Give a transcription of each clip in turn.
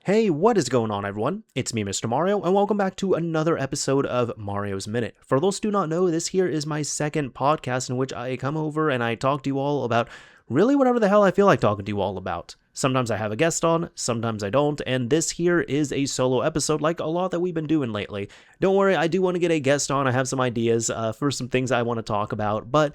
Hey, what is going on, everyone? It's me, Mr. Mario, and welcome back to another episode of Mario's Minute. For those who do not know, this here is my second podcast in which I come over and I talk to you all about really whatever the hell I feel like talking to you all about. Sometimes I have a guest on, sometimes I don't, and this here is a solo episode like a lot that we've been doing lately. Don't worry, I do want to get a guest on. I have some ideas for some things I want to talk about, but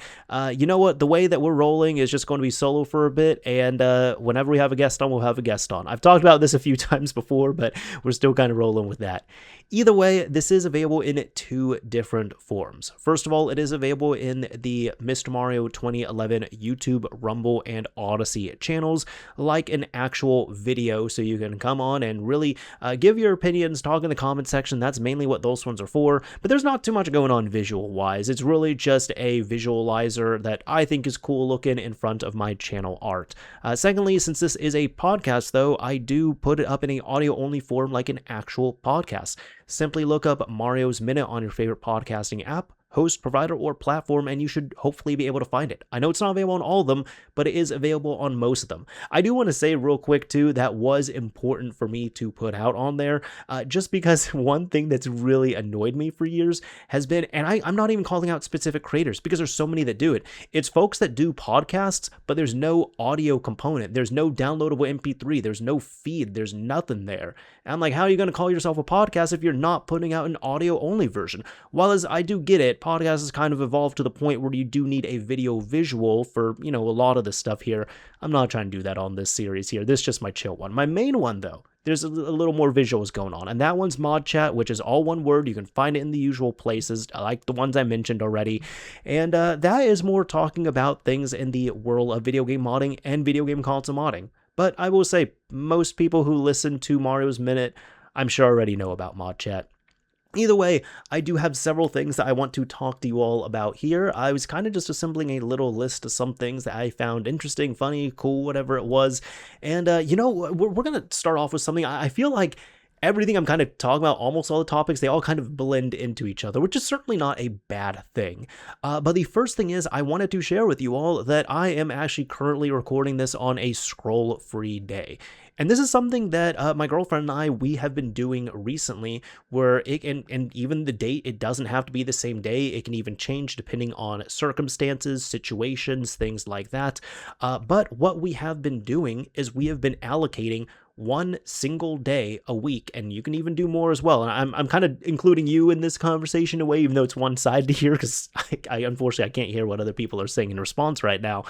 you know what? The way that we're rolling is just going to be solo for a bit, and whenever we have a guest on, we'll have a guest on. I've talked about this a few times before, but we're still kind of rolling with that. Either way, this is available in two different forms. First of all, it is available in the Mr. Mario 2011 YouTube, Rumble, and Odyssey channels, like an actual video, so you can come on and really give your opinions, talk in the comment section. That's mainly what those ones are for, but there's not too much going on visual-wise. It's really just a visualizer that I think is cool looking in front of my channel art. Secondly, since this is a podcast, though, I do put it up in an audio-only form like an actual podcast. Simply look up Mario's Minute on your favorite podcasting app, host, provider, or platform, and you should hopefully be able to find it. I know it's not available on all of them, but it is available on most of them. I do want to say real quick, too, that was important for me to put out on there, just because one thing that's really annoyed me for years has been, and I'm not even calling out specific creators, because there's so many that do it. It's folks that do podcasts, but there's no audio component. There's no downloadable MP3. There's no feed. There's nothing there. And I'm like, how are you going to call yourself a podcast if you're not putting out an audio-only version? While as I do get it, podcasts has kind of evolved to the point where you do need a video visual for, a lot of the stuff here. I'm not trying to do that on this series here. This is just my chill one. My main one, though, there's a little more visuals going on, and that one's Mod Chat, which is all one word. You can find it in the usual places, like the ones I mentioned already, and that is more talking about things in the world of video game modding and video game console modding. But I will say, most people who listen to Mario's Minute, I'm sure already know about Mod Chat. Either way, I do have several things that I want to talk to you all about here. I was kind of just assembling a little list of some things that I found interesting, funny, cool, whatever it was. And, we're going to start off with something I feel like everything I'm kind of talking about, almost all the topics, they all kind of blend into each other, which is certainly not a bad thing. But the first thing is I wanted to share with you all that I am actually currently recording this on a scroll-free day. And this is something that my girlfriend and we have been doing recently, where it can, and even the date, it doesn't have to be the same day. It can even change depending on circumstances, situations, things like that. But what we have been doing is we have been allocating one single day a week, and you can even do more as well. And I'm kind of including you in this conversation in a way, even though it's one side to hear, because I unfortunately I can't hear what other people are saying in response right now.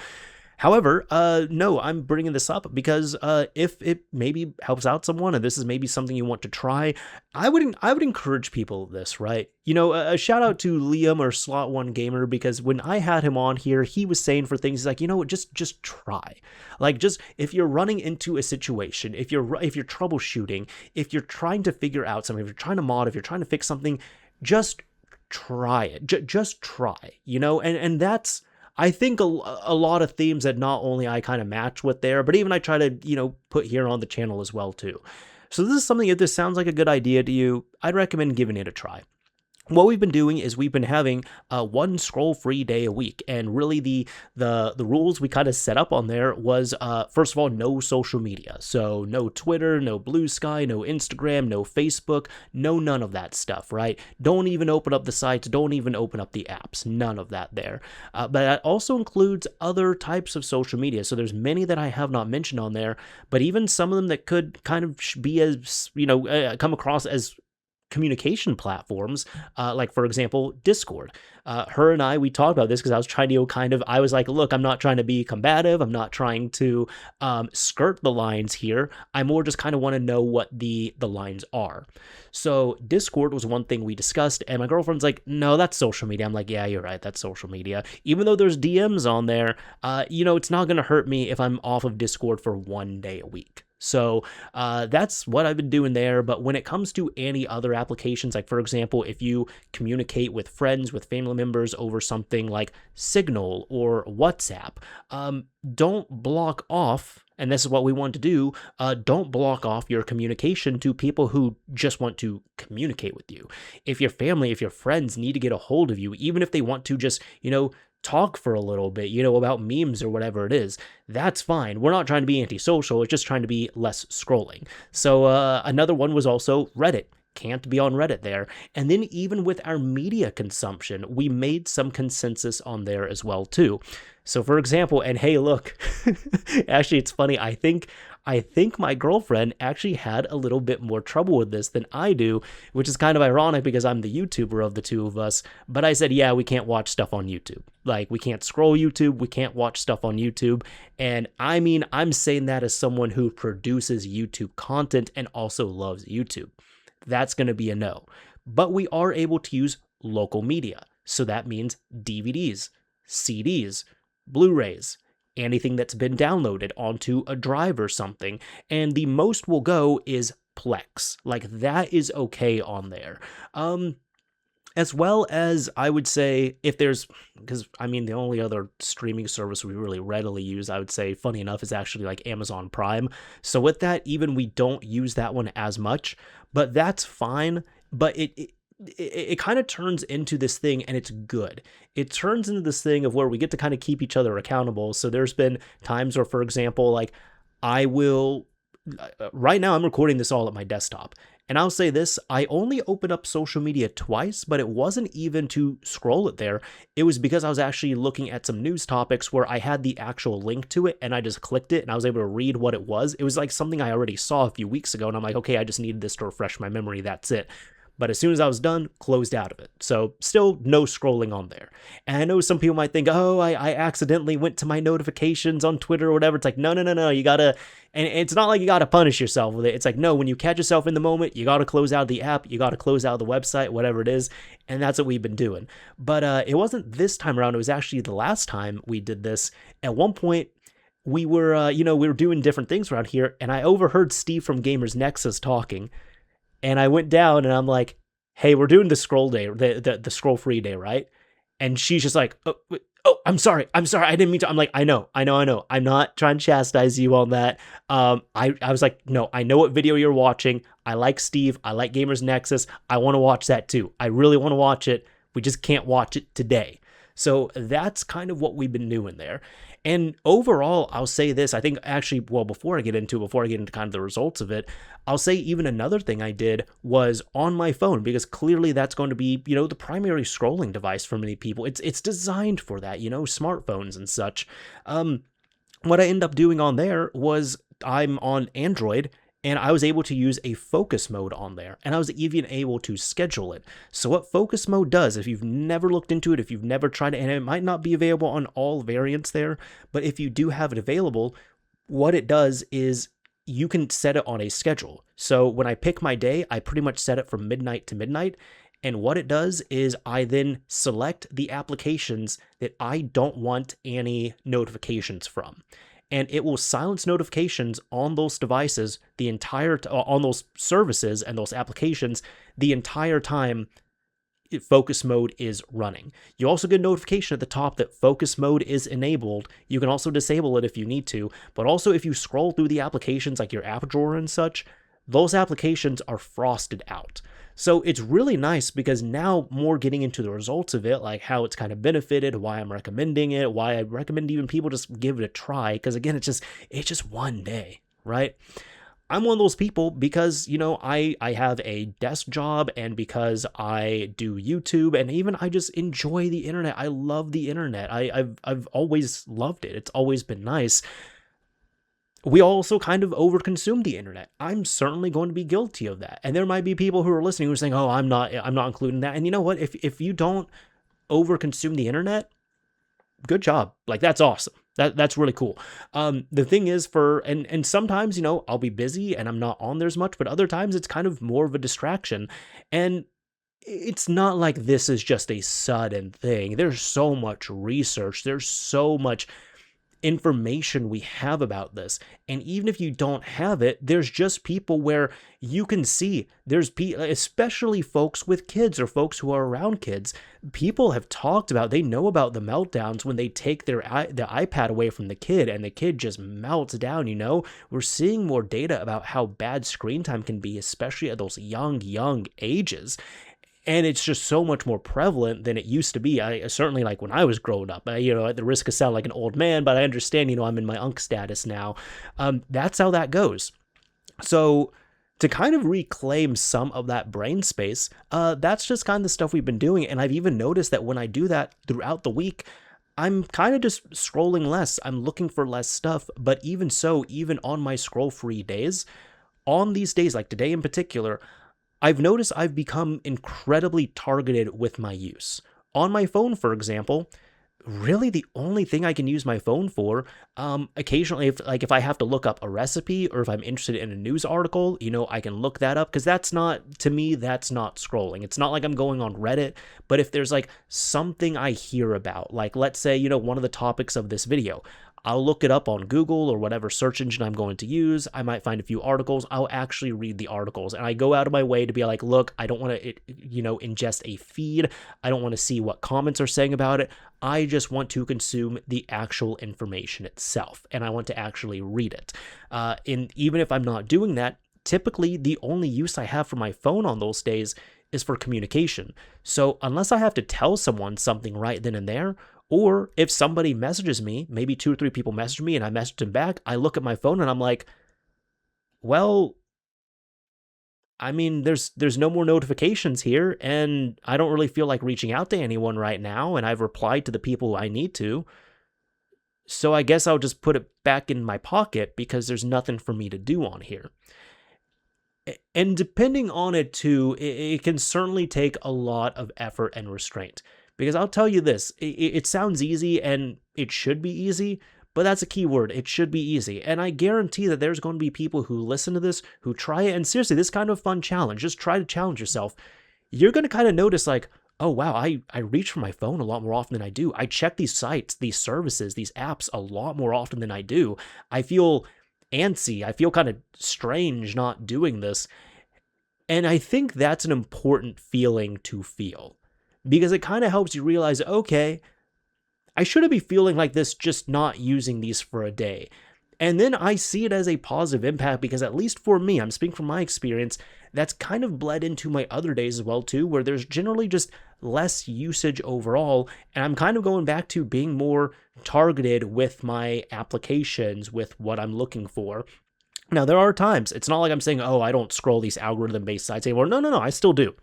However, no, I'm bringing this up because if it maybe helps out someone, and this is maybe something you want to try, I would encourage people this, right? A shout out to Liam or Slot One Gamer, because when I had him on here, he was saying for things like, just try. Like, just if you're running into a situation, if you're troubleshooting, if you're trying to figure out something, if you're trying to mod, if you're trying to fix something, just try it. Just try. And that's, I think, a lot of themes that not only I kind of match with there, but even I try to, put here on the channel as well, too. So this is something, if this sounds like a good idea to you, I'd recommend giving it a try. What we've been doing is we've been having one scroll-free day a week, and really the rules we kind of set up on there was, first of all, no social media. So no Twitter, no Blue Sky, no Instagram, no Facebook, no none of that stuff, right? Don't even open up the sites, don't even open up the apps, none of that there. But that also includes other types of social media. So there's many that I have not mentioned on there, but even some of them that could kind of be as, come across as communication platforms, like, for example, Discord. Her and we talked about this because I was trying to I was like, look, I'm not trying to be combative. I'm not trying to skirt the lines here. I more just kind of want to know what the lines are. So Discord was one thing we discussed, and my girlfriend's like, no, that's social media. I'm like, yeah, you're right. That's social media. Even though there's DMs on there, it's not going to hurt me if I'm off of Discord for one day a week. So that's what I've been doing there. But when it comes to any other applications, like, for example, if you communicate with friends, with family members over something like Signal or WhatsApp, don't block off, and this is what we want to do, don't block off your communication to people who just want to communicate with you. If your family, if your friends need to get a hold of you, even if they want to just, talk for a little bit, about memes or whatever it is. That's fine. We're not trying to be antisocial. It's just trying to be less scrolling. So another one was also Reddit. Can't be on Reddit there. And then even with our media consumption, we made some consensus on there as well too. So for example, and hey, look, actually it's funny. I think my girlfriend actually had a little bit more trouble with this than I do, which is kind of ironic because I'm the YouTuber of the two of us. But I said, yeah, we can't watch stuff on YouTube. Like, we can't scroll YouTube. We can't watch stuff on YouTube. And I mean, I'm saying that as someone who produces YouTube content and also loves YouTube. That's going to be a no. But we are able to use local media. So that means DVDs, CDs, Blu-rays, anything that's been downloaded onto a drive or something. And the most we'll go is Plex. Like, that is okay on there. As well as, I would say, if there's, because I mean, the only other streaming service we really readily use, I would say, funny enough, is actually like Amazon Prime. So with that, even we don't use that one as much, but that's fine. But it kind of turns into this thing, and it's good. It turns into this thing of where we get to kind of keep each other accountable. So there's been times where, for example, like I will, right now I'm recording this all at my desktop. And I'll say this, I only opened up social media twice, but it wasn't even to scroll it there. It was because I was actually looking at some news topics where I had the actual link to it, and I just clicked it and I was able to read what it was. It was like something I already saw a few weeks ago, and I'm like, okay, I just needed this to refresh my memory, that's it. But as soon as I was done, closed out of it. So still no scrolling on there. And I know some people might think, oh, I accidentally went to my notifications on Twitter or whatever. It's like, no, you gotta, and it's not like you gotta punish yourself with it. It's like, no, when you catch yourself in the moment, you gotta close out the app, you gotta close out the website, whatever it is. And that's what we've been doing. But it wasn't this time around. It was actually the last time we did this. At one point, we were, we were doing different things around here, and I overheard Steve from Gamers Nexus talking. And I went down and I'm like, hey, we're doing the scroll day, the scroll free day, right? And she's just like, oh, I'm sorry. I didn't mean to. I'm like, I know. I'm not trying to chastise you on that. I was like, no, I know what video you're watching. I like Steve. I like Gamers Nexus. I want to watch that too. I really want to watch it. We just can't watch it today. So that's kind of what we've been doing there. And overall, I'll say this, I think actually, well, before I get into kind of the results of it, I'll say even another thing I did was on my phone, because clearly that's going to be, the primary scrolling device for many people. It's designed for that, smartphones and such. What I ended up doing on there was I'm on Android, and I was able to use a focus mode on there, and I was even able to schedule it. So what focus mode does, if you've never looked into it, if you've never tried it, and it might not be available on all variants there, but if you do have it available, what it does is you can set it on a schedule. So when I pick my day, I pretty much set it from midnight to midnight. And what it does is I then select the applications that I don't want any notifications from. And it will silence notifications on those devices on those services and those applications the entire time focus mode is running. You also get a notification at the top that focus mode is enabled. You can also disable it if you need to, but also if you scroll through the applications like your app drawer and such, those applications are frosted out. So it's really nice because now more getting into the results of it, like how it's kind of benefited, why I'm recommending it, why I recommend even people just give it a try. Because again, it's just one day, right? I'm one of those people because, I have a desk job, and because I do YouTube, and even I just enjoy the internet. I love the internet. I've always loved it. It's always been nice. We also kind of overconsume the internet. I'm certainly going to be guilty of that. And there might be people who are listening who are saying, oh, I'm not including that. And you know what? If you don't overconsume the internet, good job. Like, that's awesome. That's really cool. The thing is and sometimes, I'll be busy and I'm not on there as much, but other times it's kind of more of a distraction. And it's not like this is just a sudden thing. There's so much research. There's so much information we have about this. And even if you don't have it, there's just people where you can see there's especially folks with kids or folks who are around kids. People have talked about, they know about the meltdowns when they take the iPad away from the kid and the kid just melts down. We're seeing more data about how bad screen time can be, especially at those young ages. And it's just so much more prevalent than it used to be. I certainly, like when I was growing up, at the risk of sound like an old man, but I understand, I'm in my unk status now. That's how that goes. So to kind of reclaim some of that brain space, that's just kind of the stuff we've been doing. And I've even noticed that when I do that throughout the week, I'm kind of just scrolling less. I'm looking for less stuff. But even so, even on my scroll free days, on these days, like today in particular, I've noticed I've become incredibly targeted with my use. On my phone, for example, really the only thing I can use my phone for, occasionally, if I have to look up a recipe or if I'm interested in a news article, I can look that up, because that's not, to me, that's not scrolling. It's not like I'm going on Reddit, but if there's like something I hear about, like let's say, one of the topics of this video, I'll look it up on Google or whatever search engine I'm going to use. I might find a few articles. I'll actually read the articles. And I go out of my way to be like, look, I don't want to, ingest a feed. I don't want to see what comments are saying about it. I just want to consume the actual information itself. And I want to actually read it. And even if I'm not doing that, typically the only use I have for my phone on those days is for communication. So unless I have to tell someone something right then and there, or if somebody messages me, maybe 2 or 3 people message me and I message them back, I look at my phone and I'm like, well, I mean, there's no more notifications here, and I don't really feel like reaching out to anyone right now, and I've replied to the people I need to. So I guess I'll just put it back in my pocket because there's nothing for me to do on here. And depending on it too, it can certainly take a lot of effort and restraint. Because I'll tell you this, it sounds easy, and it should be easy, but that's a key word. It should be easy. And I guarantee that there's going to be people who listen to this, who try it, and seriously, this kind of fun challenge, just try to challenge yourself. You're going to kind of notice like, oh wow, I reach for my phone a lot more often than I do. I check these sites, these services, these apps a lot more often than I do. I feel antsy. I feel kind of strange not doing this. And I think that's an important feeling to feel, because it kind of helps you realize, okay, I shouldn't be feeling like this just not using these for a day. And then I see it as a positive impact, because at least for me, I'm speaking from my experience, that's kind of bled into my other days as well too, where there's generally just less usage overall, and I'm kind of going back to being more targeted with my applications, with what I'm looking for. Now, there are times, it's not like I'm saying, oh, I don't scroll these algorithm-based sites anymore. No, I still do.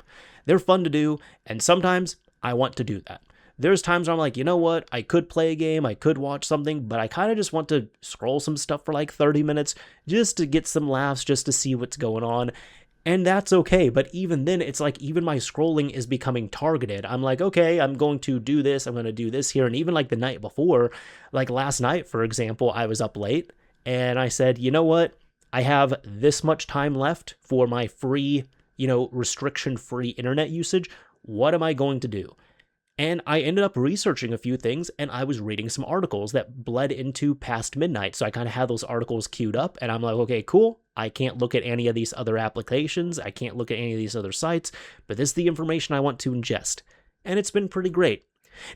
They're fun to do, and sometimes I want to do that. There's times where I'm like, you know what, I could play a game, I could watch something, but I kind of just want to scroll some stuff for like 30 minutes just to get some laughs, just to see what's going on. And that's okay, but even then, it's like even my scrolling is becoming targeted. I'm like, okay, I'm going to do this, I'm going to do this here. And even like the night before, like last night, for example, I was up late and I said, you know what, I have this much time left for my free, restriction-free internet usage. What am I going to do? And I ended up researching a few things, and I was reading some articles that bled into past midnight. So I kind of had those articles queued up, and I'm like, okay, cool. I can't look at any of these other applications. I can't look at any of these other sites, but this is the information I want to ingest. And it's been pretty great.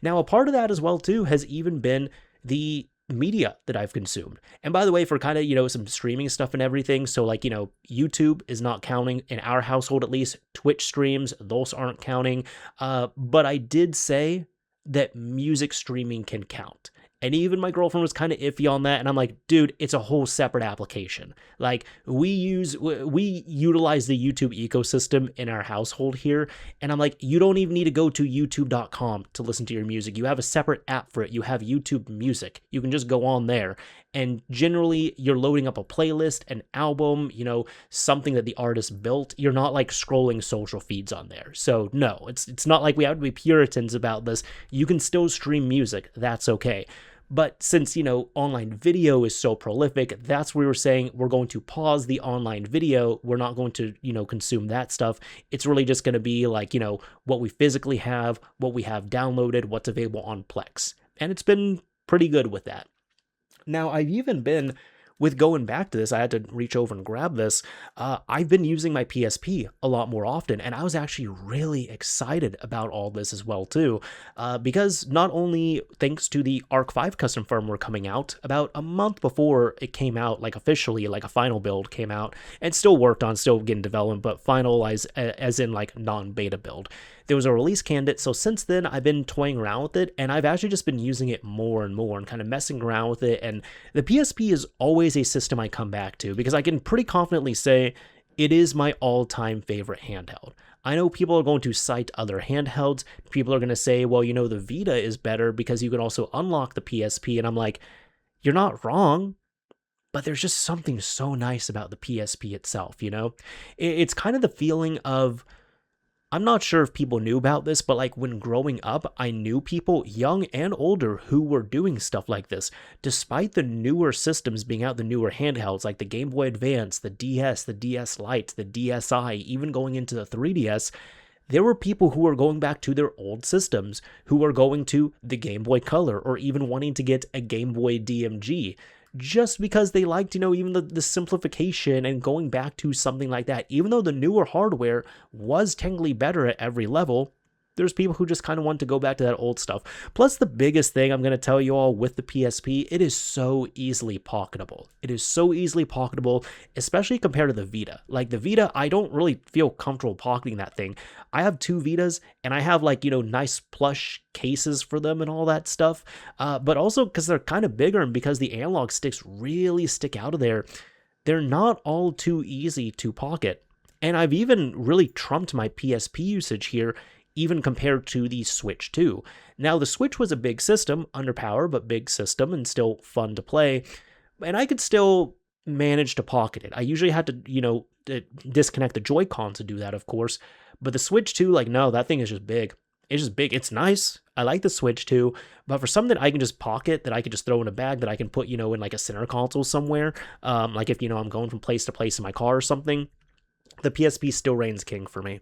Now, a part of that as well, too, has even been the media that I've consumed. And by the way, for kind of, some streaming stuff and everything, so like, YouTube is not counting in our household, at least. Twitch streams, those aren't counting. But I did say that music streaming can count. And even my girlfriend was kind of iffy on that. And I'm like, dude, it's a whole separate application. Like we utilize the YouTube ecosystem in our household here. And I'm like, you don't even need to go to youtube.com to listen to your music. You have a separate app for it. You have YouTube Music. You can just go on there. And generally you're loading up a playlist, an album, something that the artist built. You're not like scrolling social feeds on there. So no, it's not like we have to be Puritans about this. You can still stream music. That's okay. But since, online video is so prolific, that's where we're saying we're going to pause the online video. We're not going to, consume that stuff. It's really just going to be like, what we physically have, what we have downloaded, what's available on Plex. And it's been pretty good with that. Now, I've even been with going back to this, I had to reach over and grab this. I've been using my PSP a lot more often, and I was actually really excited about all this as well too, because not only thanks to the Arc 5 custom firmware coming out about a month before it came out, like officially, like a final build came out, and still worked on, still getting developed, but finalized as in like non-beta build. There was a release candidate, so since then I've been toying around with it, and I've actually just been using it more and more and kind of messing around with it. And the PSP is always a system I come back to because I can pretty confidently say it is my all-time favorite handheld. I know people are going to cite other handhelds. People are going to say, well, the Vita is better because you can also unlock the PSP, and I'm like, you're not wrong. But there's just something so nice about the PSP itself, It's kind of the feeling of, I'm not sure if people knew about this, but like when growing up, I knew people, young and older, who were doing stuff like this. Despite the newer systems being out, the newer handhelds like the Game Boy Advance, the DS, the DS Lite, the DSi, even going into the 3DS, there were people who were going back to their old systems, who were going to the Game Boy Color, or even wanting to get a Game Boy DMG, just because they liked, even the simplification and going back to something like that. Even though the newer hardware was technically better at every level, there's people who just kind of want to go back to that old stuff. Plus, the biggest thing I'm going to tell you all with the PSP, it is so easily pocketable. It is so easily pocketable, especially compared to the Vita. Like the Vita, I don't really feel comfortable pocketing that thing. I have two Vitas, and I have nice plush cases for them and all that stuff. But also because they're kind of bigger and because the analog sticks really stick out of there, they're not all too easy to pocket. And I've even really trumped my PSP usage here, even compared to the Switch 2. Now, the Switch was a big system, underpowered, but big system, and still fun to play, and I could still manage to pocket it. I usually had to, disconnect the Joy-Con to do that, of course, but the Switch 2, no, that thing is just big. It's just big. It's nice. I like the Switch 2, but for something I can just pocket, that I could just throw in a bag, that I can put, in like a center console somewhere, like if, I'm going from place to place in my car or something, the PSP still reigns king for me.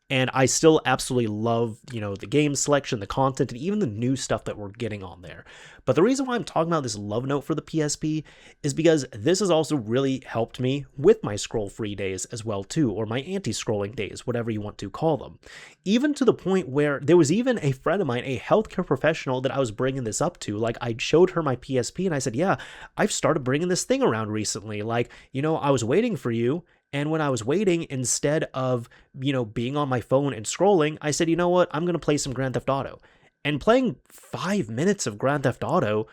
And I still absolutely love, the game selection, the content, and even the new stuff that we're getting on there. But the reason why I'm talking about this love note for the PSP is because this has also really helped me with my scroll-free days as well too, or my anti-scrolling days, whatever you want to call them. Even to the point where there was even a friend of mine, a healthcare professional, that I was bringing this up to. Like, I showed her my PSP and I said, yeah, I've started bringing this thing around recently. Like, I was waiting for you. And when I was waiting, instead of, being on my phone and scrolling, I said, you know what, I'm going to play some Grand Theft Auto. And playing 5 minutes of Grand Theft Auto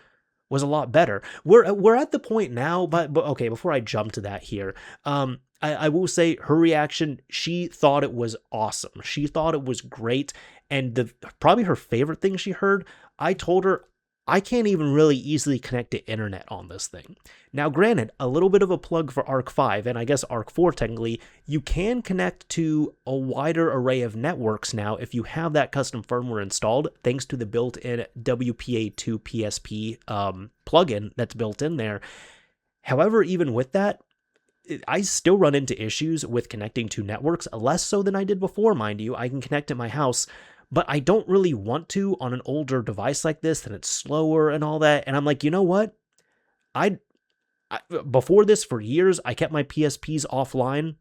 was a lot better. We're at the point now, but okay, before I jump to that here, I will say her reaction, she thought it was awesome. She thought it was great. And probably her favorite thing she heard, I told her, I can't even really easily connect to internet on this thing. Now, granted, a little bit of a plug for Arc 5, and I guess Arc 4 technically, you can connect to a wider array of networks now if you have that custom firmware installed, thanks to the built-in WPA2 PSP plugin that's built in there. However, even with that, I still run into issues with connecting to networks, less so than I did before, mind you. I can connect at my house, but I don't really want to on an older device like this, and it's slower and all that. And I'm like, you know what? Before this, for years, I kept my PSPs offline.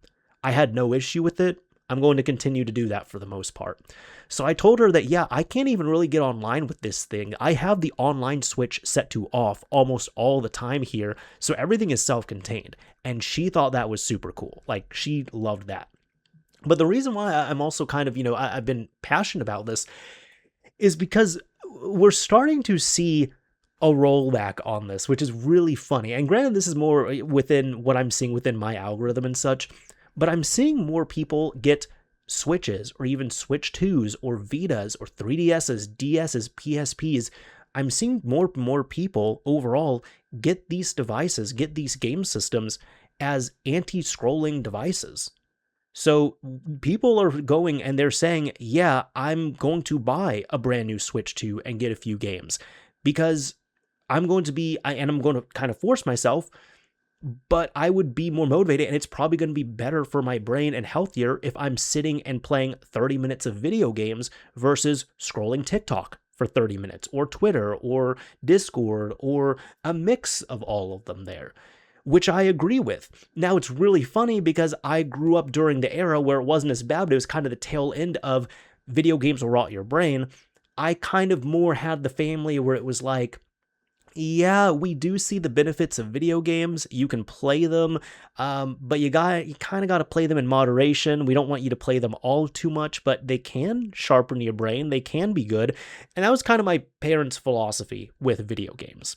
I had no issue with it. I'm going to continue to do that for the most part. So I told her that, yeah, I can't even really get online with this thing. I have the online switch set to off almost all the time here, so everything is self-contained. And she thought that was super cool. Like, she loved that. But the reason why I'm also kind of, I've been passionate about this is because we're starting to see a rollback on this, which is really funny. And granted, this is more within what I'm seeing within my algorithm and such, but I'm seeing more people get Switches or even Switch 2s or Vitas or 3DSs, DSs, PSPs. I'm seeing more people overall get these devices, get these game systems as anti-scrolling devices. So people are going and they're saying, yeah, I'm going to buy a brand new Switch 2 and get a few games because I'm going to kind of force myself, but I would be more motivated, and it's probably going to be better for my brain and healthier if I'm sitting and playing 30 minutes of video games versus scrolling TikTok for 30 minutes or Twitter or Discord or a mix of all of them there. which I agree with. Now, it's really funny because I grew up during the era where it wasn't as bad, but it was kind of the tail end of video games will rot your brain. I kind of more had the family where it was like, yeah, we do see the benefits of video games. You can play them, but you kind of got to play them in moderation. We don't want you to play them all too much, but they can sharpen your brain. They can be good. And that was kind of my parents' philosophy with video games.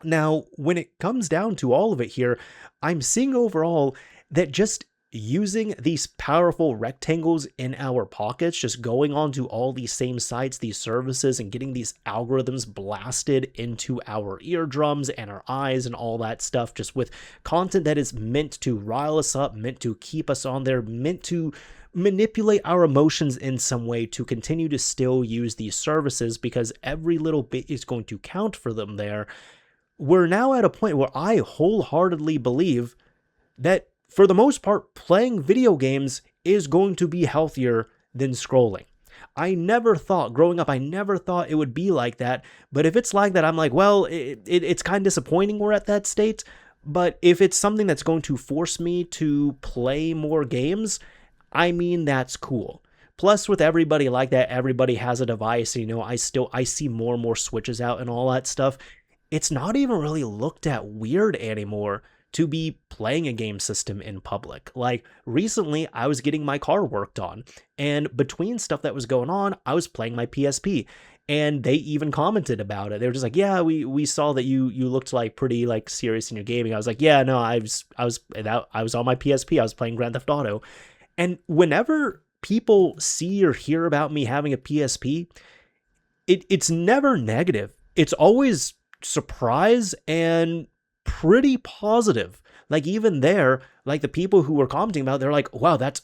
Now, when it comes down to all of it here, I'm seeing overall that just using these powerful rectangles in our pockets, just going onto all these same sites, these services, and getting these algorithms blasted into our eardrums and our eyes and all that stuff, just with content that is meant to rile us up, meant to keep us on there, meant to manipulate our emotions in some way to continue to still use these services because every little bit is going to count for them there. We're now at a point where I wholeheartedly believe that for the most part, playing video games is going to be healthier than scrolling. Growing up, I never thought it would be like that. But if it's like that, I'm like, well, it's kind of disappointing we're at that state. But if it's something that's going to force me to play more games, I mean, that's cool. Plus, with everybody like that, everybody has a device. I see more and more Switches out and all that stuff. It's not even really looked at weird anymore to be playing a game system in public. Like recently, I was getting my car worked on, and between stuff that was going on, I was playing my PSP, and they even commented about it. They were just like, "Yeah, we saw that you looked like pretty like serious in your gaming." I was like, "Yeah, no, I was on my PSP. I was playing Grand Theft Auto," and whenever people see or hear about me having a PSP, it's never negative. It's always surprise and pretty positive. Like even there, like the people who were commenting about, they're like, that's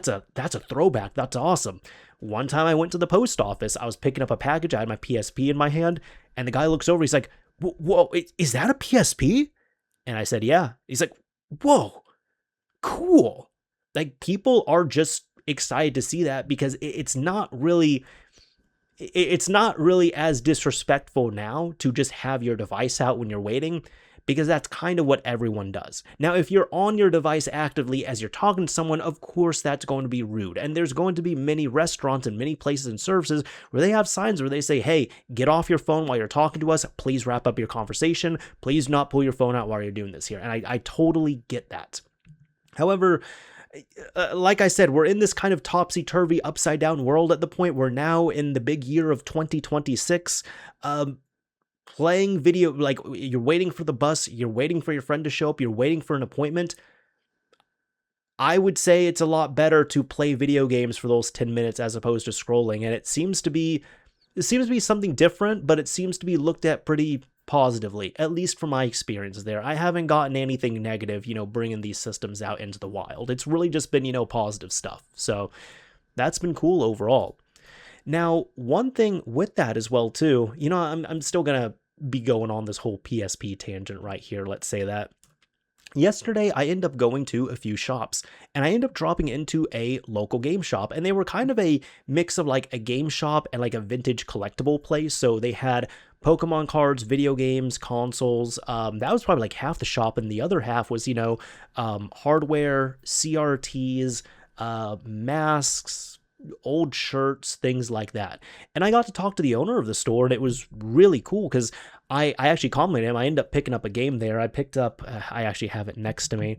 a throwback. That's awesome. One time I went to the post office, I was picking up a package. I had my PSP in my hand, and the guy looks over. He's like, "Whoa, is that a PSP?" And I said, "Yeah." He's like, "Whoa, cool." Like people are just excited to see that because it's not really as disrespectful now to just have your device out when you're waiting, because that's kind of what everyone does. Now, if you're on your device actively as you're talking to someone, of course that's going to be rude. And there's going to be many restaurants and many places and services where they have signs where they say, "Hey, get off your phone while you're talking to us. Please wrap up your conversation. Please not pull your phone out while you're doing this here." And I totally get that. However, like I said, we're in this kind of topsy-turvy, upside-down world at the point where now in the big year of 2026, playing video, like you're waiting for the bus, you're waiting for your friend to show up, you're waiting for an appointment. I would say it's a lot better to play video games for those 10 minutes as opposed to scrolling. And it seems to be something different, but it seems to be looked at pretty positively, at least from my experience there. I haven't gotten anything negative, bringing these systems out into the wild. It's really just been, positive stuff. So that's been cool overall. Now, one thing with that as well, too, I'm still going to be going on this whole PSP tangent right here. Let's say that. Yesterday, I ended up going to a few shops, and I ended up dropping into a local game shop, and they were kind of a mix of like a game shop and like a vintage collectible place. So they had Pokemon cards, video games, consoles. That was probably like half the shop, and the other half was, hardware, CRTs, masks, old shirts, things like that. And I got to talk to the owner of the store, and it was really cool because I actually complimented him. I ended up picking up a game there. I actually have it next to me.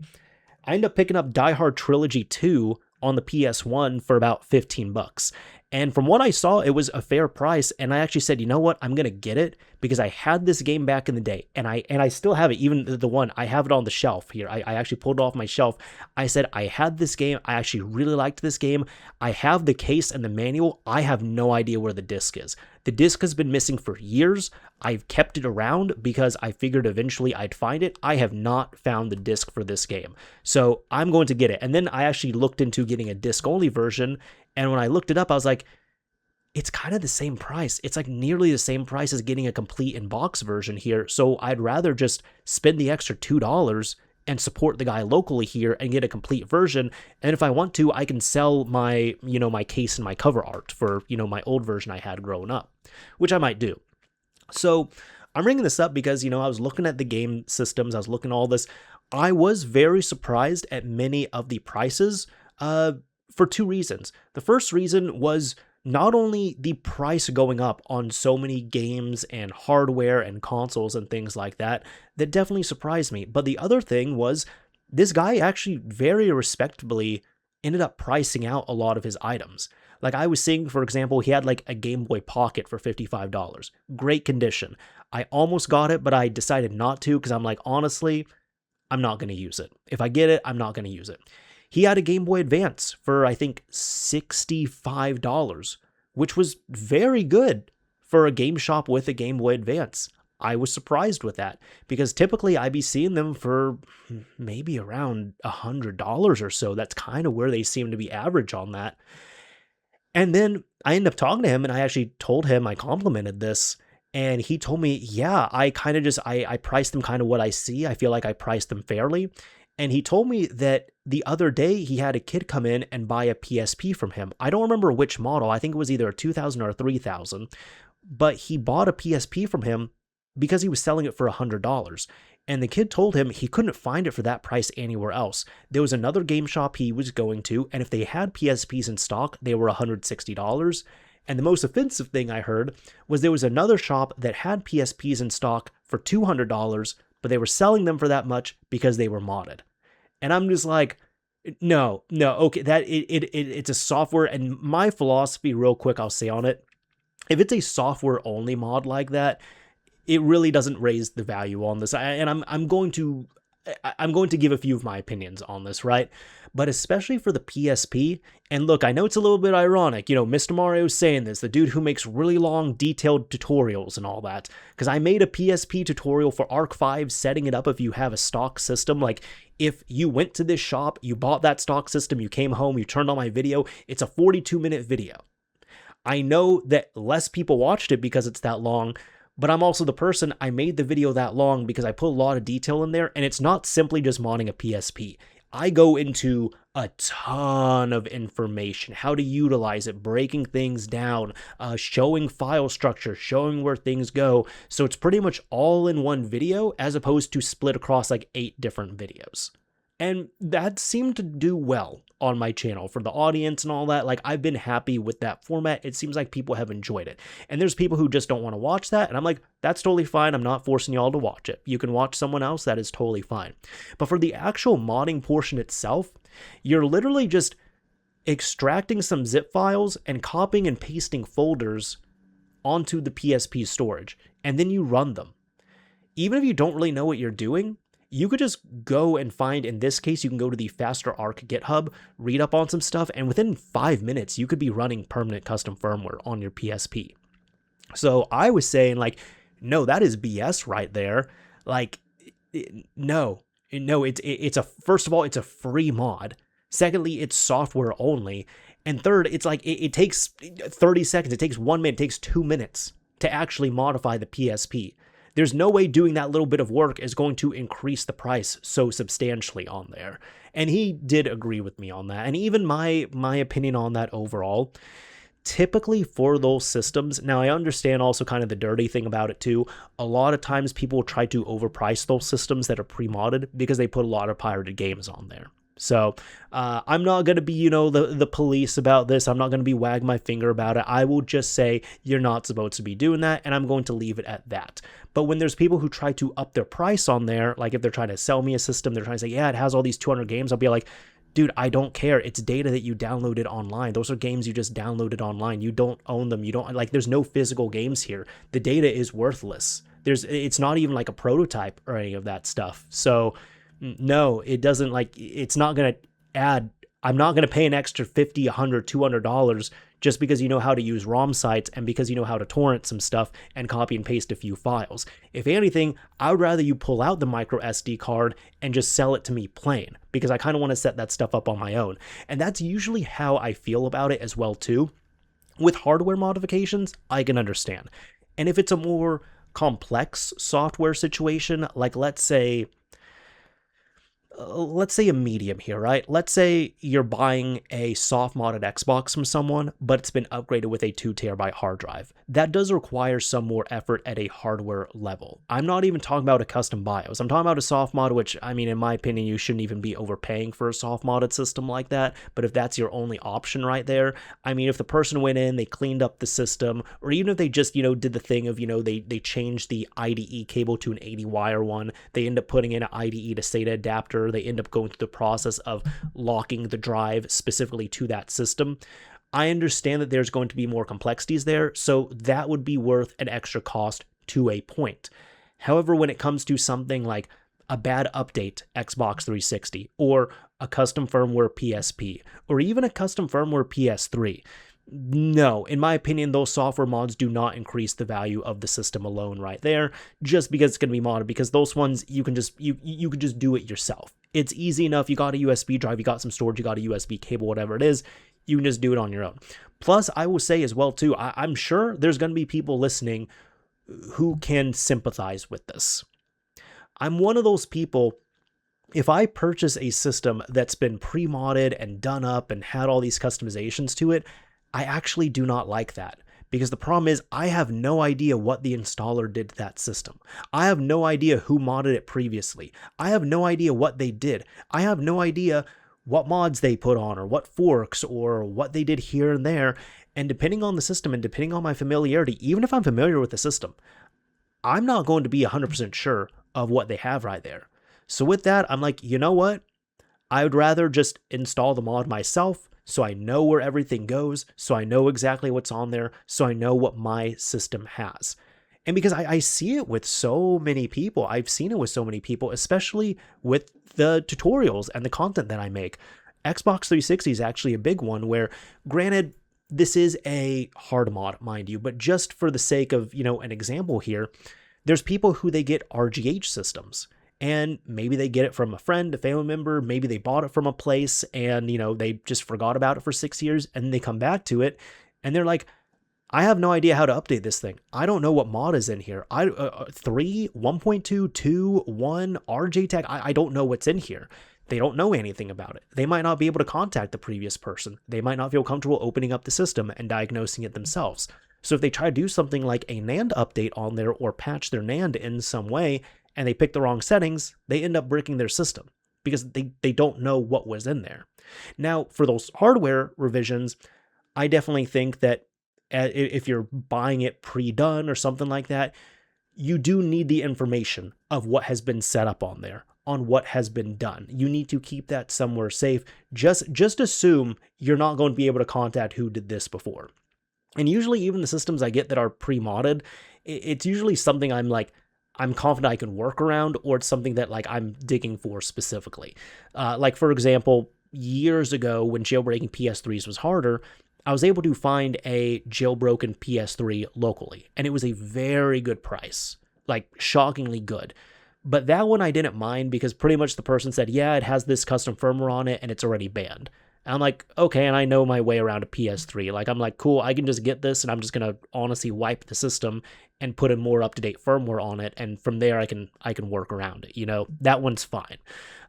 I ended up picking up Die Hard Trilogy 2 on the PS1 for about $15. And from what I saw, it was a fair price. And I actually said, you know what? I'm going to get it because I had this game back in the day. And I still have it, even the one. I have it on the shelf here. I actually pulled it off my shelf. I said, I had this game. I actually really liked this game. I have the case and the manual. I have no idea where the disc is. The disc has been missing for years. I've kept it around because I figured eventually I'd find it. I have not found the disc for this game. So I'm going to get it. And then I actually looked into getting a disc-only version. And when I looked it up, I was like, it's kind of the same price. It's like nearly the same price as getting a complete in-box version here. So I'd rather just spend the extra $2 and support the guy locally here and get a complete version. And if I want to, I can sell my, my case and my cover art for, my old version I had growing up, which I might do. So I'm bringing this up because, I was looking at the game systems, I was looking at all this. I was very surprised at many of the prices for two reasons. The first reason was not only the price going up on so many games and hardware and consoles and things like that, that definitely surprised me. But the other thing was this guy actually very respectably ended up pricing out a lot of his items. Like I was seeing, for example, he had like a Game Boy Pocket for $55. Great condition. I almost got it, but I decided not to because I'm like, honestly, I'm not going to use it. If I get it, I'm not going to use it. He had a Game Boy Advance for, I think, $65, which was very good for a game shop with a Game Boy Advance. I was surprised with that because typically I'd be seeing them for maybe around $100 or so. That's kind of where they seem to be average on that. And then I ended up talking to him and I actually told him, I complimented this, and he told me, yeah, I kind of just, I priced them kind of what I see. I feel like I priced them fairly. And he told me that the other day he had a kid come in and buy a PSP from him. I don't remember which model. I think it was either a 2000 or a 3000, but he bought a PSP from him because he was selling it for $100. And the kid told him he couldn't find it for that price anywhere else. There was another game shop he was going to, and if they had PSPs in stock, they were $160. And the most offensive thing I heard was there was another shop that had PSPs in stock for $200, but they were selling them for that much because they were modded. And I'm just like, no, okay, that it's a software, and my philosophy, real quick, I'll say on it, if it's a software only mod like that, it really doesn't raise the value on this. I'm going to give a few of my opinions on this, right? But especially for the PSP, and look, I know it's a little bit ironic, Mr. Mario's saying this, the dude who makes really long, detailed tutorials and all that, because I made a PSP tutorial for Arc 5, setting it up if you have a stock system. Like, if you went to this shop, you bought that stock system, you came home, you turned on my video, it's a 42-minute video. I know that less people watched it because it's that long, but I'm also the person, I made the video that long because I put a lot of detail in there, and it's not simply just modding a PSP. I go into a ton of information, how to utilize it, breaking things down, showing file structure, showing where things go. So it's pretty much all in one video as opposed to split across like 8 different videos. And that seemed to do well on my channel for the audience and all that. Like, I've been happy with that format. It seems like people have enjoyed it. And there's people who just don't want to watch that. And I'm like, that's totally fine. I'm not forcing y'all to watch it. You can watch someone else. That is totally fine. But for the actual modding portion itself, you're literally just extracting some zip files and copying and pasting folders onto the PSP storage. And then you run them. Even if you don't really know what you're doing, you could just go and find, in this case, you can go to the Faster Arc GitHub, read up on some stuff, and within 5 minutes, you could be running permanent custom firmware on your PSP. So I was saying, like, no, that is BS right there. Like, no, it's a, first of all, it's a free mod. Secondly, it's software only. And third, it's like, it takes 30 seconds, it takes 1 minute, it takes 2 minutes to actually modify the PSP. There's no way doing that little bit of work is going to increase the price so substantially on there. And he did agree with me on that. And even my opinion on that overall, typically for those systems, now I understand also kind of the dirty thing about it too. A lot of times people try to overprice those systems that are pre-modded because they put a lot of pirated games on there. So I'm not going to be, the police about this. I'm not going to be wagging my finger about it. I will just say you're not supposed to be doing that, and I'm going to leave it at that. But when there's people who try to up their price on there, like if they're trying to sell me a system, they're trying to say, yeah, it has all these 200 games. I'll be like, dude, I don't care. It's data that you downloaded online. Those are games you just downloaded online. You don't own them. You don't, like, there's no physical games here. The data is worthless. It's not even like a prototype or any of that stuff. So no, it doesn't, like, it's not going to add, I'm not going to pay an extra $50, $100, $200 just because you know how to use ROM sites and because you know how to torrent some stuff and copy and paste a few files. If anything, I would rather you pull out the micro SD card and just sell it to me plain, because I kind of want to set that stuff up on my own. And that's usually how I feel about it as well too. With hardware modifications, I can understand. And if it's a more complex software situation, like let's say let's say a medium here, right? Let's say you're buying a soft modded Xbox from someone, but it's been upgraded with a 2 terabyte hard drive. That does require some more effort at a hardware level. I'm not even talking about a custom BIOS. I'm talking about a soft mod, which, I mean, in my opinion, you shouldn't even be overpaying for a soft modded system like that. But if that's your only option right there, I mean, if the person went in, they cleaned up the system, or even if they just, did the thing of, they changed the IDE cable to an 80 wire one, they end up putting in an IDE to SATA adapter, they end up going through the process of locking the drive specifically to that system. I understand that there's going to be more complexities there, so that would be worth an extra cost to a point. However, when it comes to something like a bad update Xbox 360, or a custom firmware PSP, or even a custom firmware PS3, no, in my opinion, those software mods do not increase the value of the system alone right there, just because it's going to be modded, because those ones, you can just do it yourself. It's easy enough. You got a USB drive, you got some storage, you got a USB cable, whatever it is, you can just do it on your own. Plus, I will say as well, too, I'm sure there's going to be people listening who can sympathize with this. I'm one of those people. If I purchase a system that's been pre-modded and done up and had all these customizations to it, I actually do not like that, because the problem is I have no idea what the installer did to that system. I have no idea who modded it previously. I have no idea what they did. I have no idea what mods they put on, or what forks, or what they did here and there. And depending on the system and depending on my familiarity, even if I'm familiar with the system, I'm not going to be 100% sure of what they have right there. So with that, I'm like, you know what? I would rather just install the mod myself, so I know where everything goes, so I know exactly what's on there, so I know what my system has. And because I see it with so many people, I've seen it with so many people, especially with the tutorials and the content that I make. Xbox 360 is actually a big one where, granted, this is a hard mod, mind you, but just for the sake of, an example here, there's people who they get RGH systems. And maybe they get it from a friend, a family member, maybe they bought it from a place and, they just forgot about it for 6 years, and they come back to it and they're like, I have no idea how to update this thing. I don't know what mod is in here. 3, 1.2, 2, 1, RJ tag. I don't know what's in here. They don't know anything about it. They might not be able to contact the previous person. They might not feel comfortable opening up the system and diagnosing it themselves. So if they try to do something like a NAND update on there or patch their NAND in some way, and they pick the wrong settings, they end up bricking their system because they don't know what was in there. Now, for those hardware revisions, I definitely think that if you're buying it pre-done or something like that, you do need the information of what has been set up on there, on what has been done. You need to keep that somewhere safe. Just assume you're not going to be able to contact who did this before. And usually even the systems I get that are pre-modded, it's usually something I'm confident I can work around, or it's something that I'm digging for specifically. For example, years ago when jailbreaking PS3s was harder, I was able to find a jailbroken PS3 locally, and it was a very good price, shockingly good. But that one I didn't mind because pretty much the person said, yeah, it has this custom firmware on it and it's already banned. And I'm like, okay, and I know my way around a PS3. I'm like, cool, I can just get this and I'm just going to honestly wipe the system and put in more up-to-date firmware on it. And from there, I can work around it. That one's fine.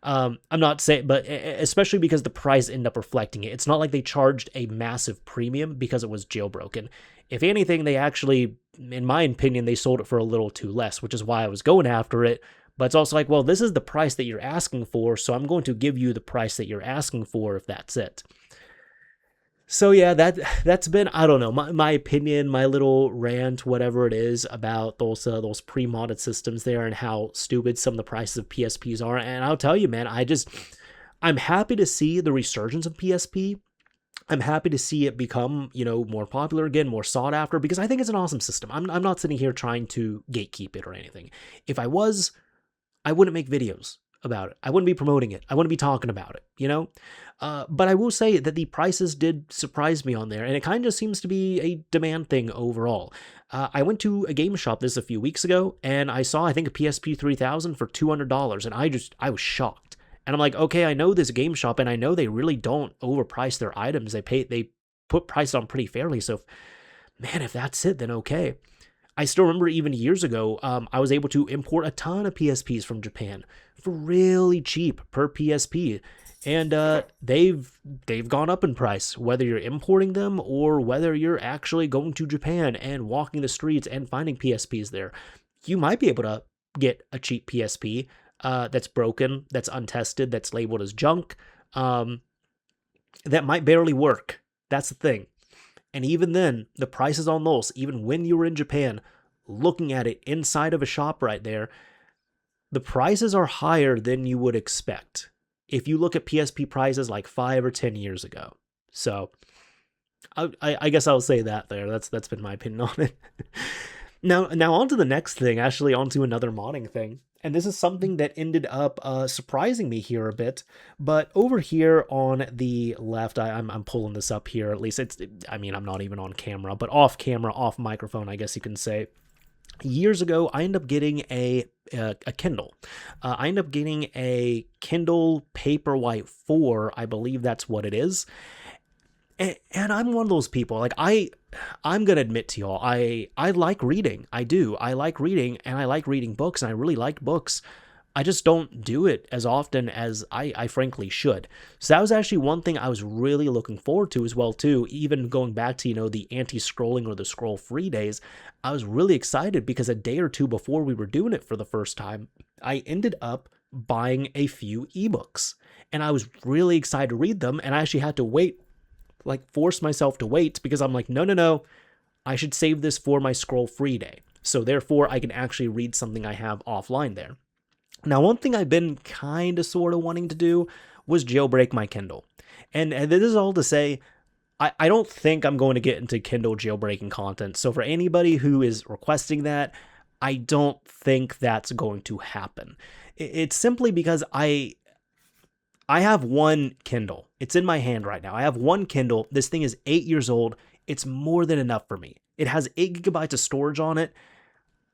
I'm not saying, but especially because the price ended up reflecting it. It's not like they charged a massive premium because it was jailbroken. If anything, they actually, in my opinion, they sold it for a little too less, which is why I was going after it. But it's also like, well, this is the price that you're asking for, so I'm going to give you the price that you're asking for if that's it. So yeah, that's been, I don't know, my opinion, my little rant, whatever it is, about those pre-modded systems there and how stupid some of the prices of PSPs are. And I'll tell you, man, I'm happy to see the resurgence of PSP. I'm happy to see it become, more popular again, more sought after, because I think it's an awesome system. I'm not sitting here trying to gatekeep it or anything. If I was, I wouldn't make videos about it. I wouldn't be promoting it. I wouldn't be talking about it, But I will say that the prices did surprise me on there, and it kind of seems to be a demand thing overall. I went to a game shop a few weeks ago, and I saw, I think, a PSP 3000 for $200, and I was shocked. And I'm like, okay, I know this game shop, and I know they really don't overprice their items. They put prices on pretty fairly, so, man, if that's it, then okay. I still remember even years ago, I was able to import a ton of PSPs from Japan for really cheap per PSP. And they've gone up in price, whether you're importing them or whether you're actually going to Japan and walking the streets and finding PSPs there. You might be able to get a cheap PSP that's broken, that's untested, that's labeled as junk, that might barely work. That's the thing. And even then, the prices on those, even when you were in Japan, looking at it inside of a shop right there, the prices are higher than you would expect if you look at PSP prices like 5 or 10 years ago. So I guess I'll say that there. That's been my opinion on it. Now on to the next thing, actually onto another modding thing. And this is something that ended up surprising me here a bit. But over here on the left, I'm pulling this up here. At least I'm not even on camera, but off camera, off microphone, I guess you can say. Years ago, I ended up getting a Kindle. I ended up getting a Kindle Paperwhite 4. I believe that's what it is. And I'm one of those people, like, I'm going to admit to y'all, I like reading. I do. I like reading, and I like reading books, and I really like books. I just don't do it as often as I frankly should. So that was actually one thing I was really looking forward to as well, too. Even going back to, the anti-scrolling or the scroll-free days, I was really excited because a day or two before we were doing it for the first time, I ended up buying a few ebooks. And I was really excited to read them, and I actually had to wait, force myself to wait, because I'm like, no, I should save this for my scroll-free day. So therefore, I can actually read something I have offline there. Now, one thing I've been kind of sort of wanting to do was jailbreak my Kindle. And this is all to say, I don't think I'm going to get into Kindle jailbreaking content. So for anybody who is requesting that, I don't think that's going to happen. It's simply because I have one Kindle. It's in my hand right now. I have one Kindle. This thing is 8 years old. It's more than enough for me. It has 8 gigabytes of storage on it.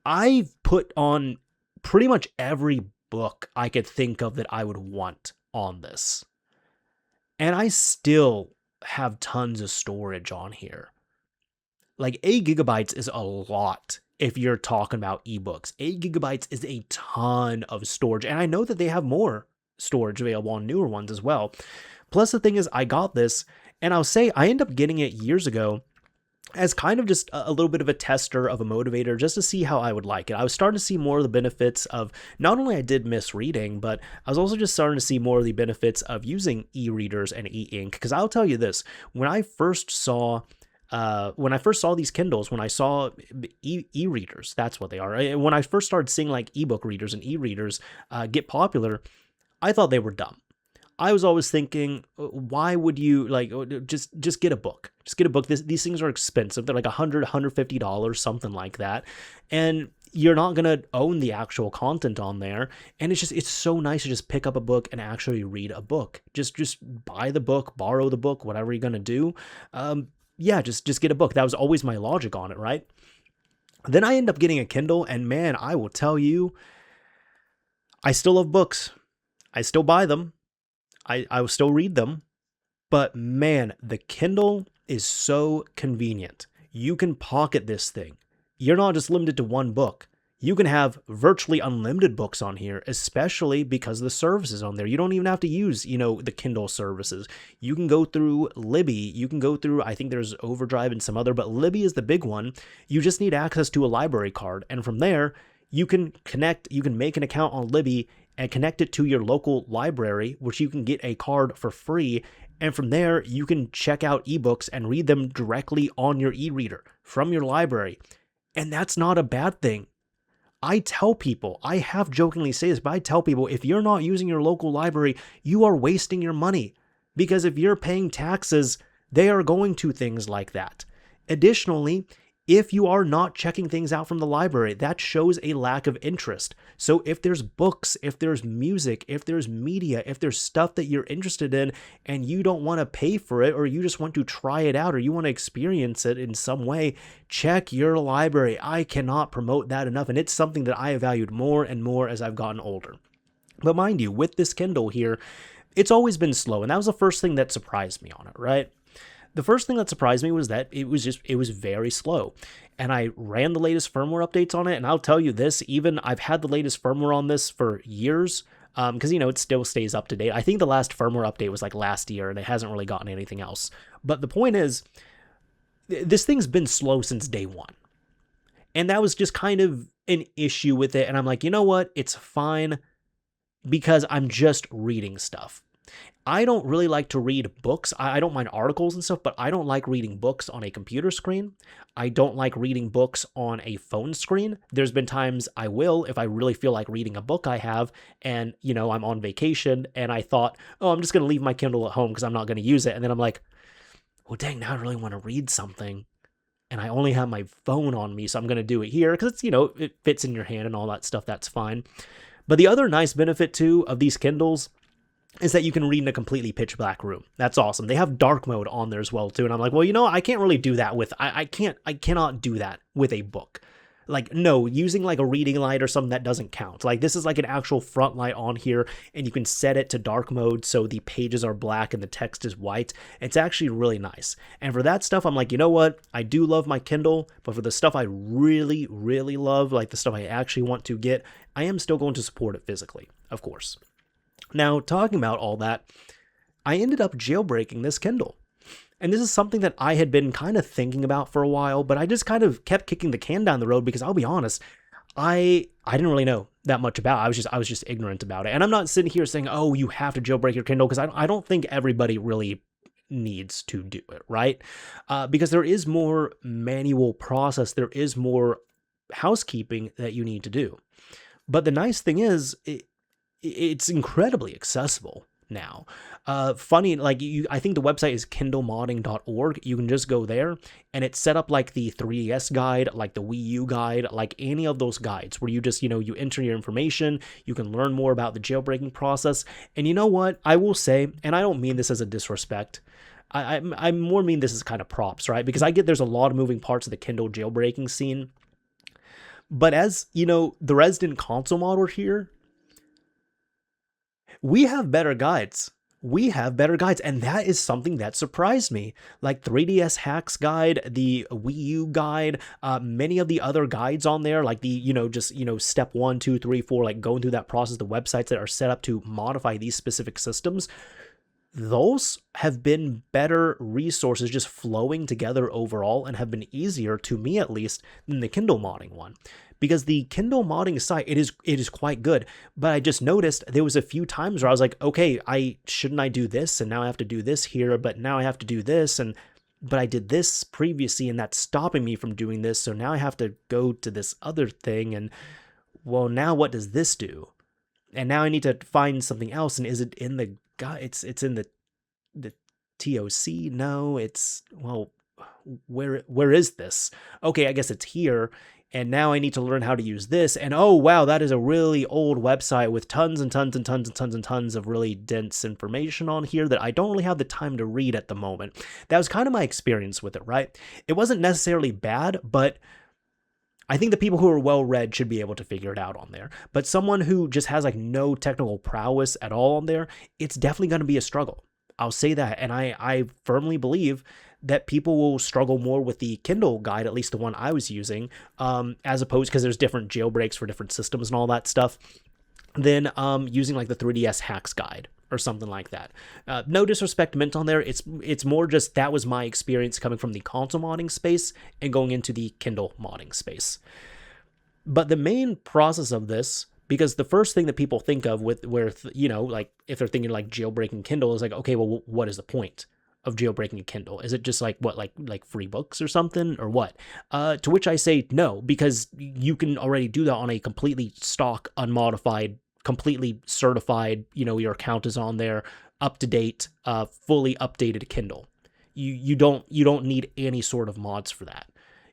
I've put on pretty much every book I could think of that I would want on this. And I still have tons of storage on here. 8 gigabytes is a lot if you're talking about ebooks. 8 gigabytes is a ton of storage. And I know that they have more storage available on newer ones as well. Plus, the thing is, I got this, and I'll say I ended up getting it years ago as kind of just a little bit of a tester, of a motivator, just to see how I would like it. I was starting to see more of the benefits of, not only I did miss reading, but I was also just starting to see more of the benefits of using e-readers and e-ink. Because I'll tell you this, when I first saw these Kindles, when I saw e-readers, that's what they are. When I first started seeing ebook readers and e-readers get popular, I thought they were dumb. I was always thinking, why would you just get a book? Just get a book. These things are expensive. They're $100, $150, something like that. And you're not going to own the actual content on there. And it's so nice to just pick up a book and actually read a book. Just buy the book, borrow the book, whatever you're going to do. Just get a book. That was always my logic on it, right? Then I end up getting a Kindle, and man, I will tell you, I still love books. I still buy them. I will still read them, but man, the Kindle is so convenient. You can pocket this thing. You're not just limited to one book. You can have virtually unlimited books on here, especially because of the services on there. You don't even have to use, the Kindle services. You can go through Libby. You can go through, I think there's Overdrive and some other, but Libby is the big one. You just need access to a library card. And from there, you can make an account on Libby and connect it to your local library, which you can get a card for free. And from there, you can check out ebooks and read them directly on your e-reader from your library. And that's not a bad thing. I tell people, I have jokingly say this, but I tell people, if you're not using your local library, you are wasting your money. Because if you're paying taxes, they are going to things like that. Additionally, if you are not checking things out from the library, that shows a lack of interest. So if there's books, if there's music, if there's media, if there's stuff that you're interested in and you don't want to pay for it, or you just want to try it out, or you want to experience it in some way, check your library. I cannot promote that enough. And it's something that I have valued more and more as I've gotten older. But mind you, with this Kindle here, it's always been slow. And that was the first thing that surprised me on it, right? The first thing that surprised me was that it was very slow. And I ran the latest firmware updates on it, and I'll tell you this, even I've had the latest firmware on this for years, because it still stays up to date. I think the last firmware update was like last year, and it hasn't really gotten anything else. But the point is, this thing's been slow since day one. And that was just kind of an issue with it. And I'm like, you know what? It's fine because I'm just reading stuff. I don't really like to read books. I don't mind articles and stuff, but I don't like reading books on a computer screen. I don't like reading books on a phone screen. There's been times I will, if I really feel like reading a book I have, and, I'm on vacation, and I thought, oh, I'm just going to leave my Kindle at home because I'm not going to use it. And then I'm like, well, dang, now I really want to read something. And I only have my phone on me, so I'm going to do it here because it's, it fits in your hand and all that stuff. That's fine. But the other nice benefit, too, of these Kindles is that you can read in a completely pitch black room. That's awesome. They have dark mode on there as well, too. And I'm like, well, I can't really do that with, I cannot do that with a book. Like, no, using like a reading light or something, that doesn't count. Like, this is like an actual front light on here, and you can set it to dark mode so the pages are black and the text is white. It's actually really nice. And for that stuff, I'm like, you know what? I do love my Kindle, but for the stuff I really, really love, like the stuff I actually want to get, I am still going to support it physically, of course. Now, talking about all that, I ended up jailbreaking this Kindle. And this is something that I had been kind of thinking about for a while, but I just kind of kept kicking the can down the road because I'll be honest, I didn't really know that much about it. I was just ignorant about it. And I'm not sitting here saying, oh, you have to jailbreak your Kindle, because I don't think everybody really needs to do it, right? Because there is more manual process. There is more housekeeping that you need to do. But the nice thing is, it's incredibly accessible now. Funny, like I think the website is kindlemodding.org. You can just go there, and it's set up like the 3DS guide, like the Wii U guide, like any of those guides where you just, you enter your information, you can learn more about the jailbreaking process. And you know what? I will say, and I don't mean this as a disrespect, I more mean this as kind of props, right? Because I get there's a lot of moving parts of the Kindle jailbreaking scene. But as, the resident console modder here, we have better guides. And that is something that surprised me. Like 3DS Hacks guide, the Wii U guide, many of the other guides on there, like the, step 1, 2, 3, 4, like going through that process, the websites that are set up to modify these specific systems, those have been better resources just flowing together overall, and have been easier, to me at least, than the Kindle modding one. Because the Kindle modding site, it is quite good, but I just noticed there was a few times where I was like, okay, shouldn't I do this, and now I have to do this here, but now I have to do this, but I did this previously, and that's stopping me from doing this, so now I have to go to this other thing, and well, now what does this do? And now I need to find something else, and is it in the guide? It's in the TOC? No, it's, well, where is this? Okay, I guess it's here. And now I need to learn how to use this. And oh, wow, that is a really old website with tons and tons and tons and tons and tons of really dense information on here that I don't really have the time to read at the moment. That was kind of my experience with it, right? It wasn't necessarily bad, but I think the people who are well-read should be able to figure it out on there. But someone who just has like no technical prowess at all on there, it's definitely going to be a struggle. I'll say that. And I firmly believe that people will struggle more with the Kindle guide, at least the one I was using, as opposed, because there's different jailbreaks for different systems and all that stuff, than using like the 3DS Hacks guide or something like that. No disrespect meant on there. It's more just that was my experience coming from the console modding space and going into the Kindle modding space. But the main process of this, because the first thing that people think of like if they're thinking like jailbreaking Kindle is like, okay, well, what is the point of jailbreaking a Kindle? Is it just like what, like free books or something, or what? To which I say no, because you can already do that on a completely stock, unmodified, completely certified, your account is on there, up to date, fully updated Kindle. You don't need any sort of mods for that.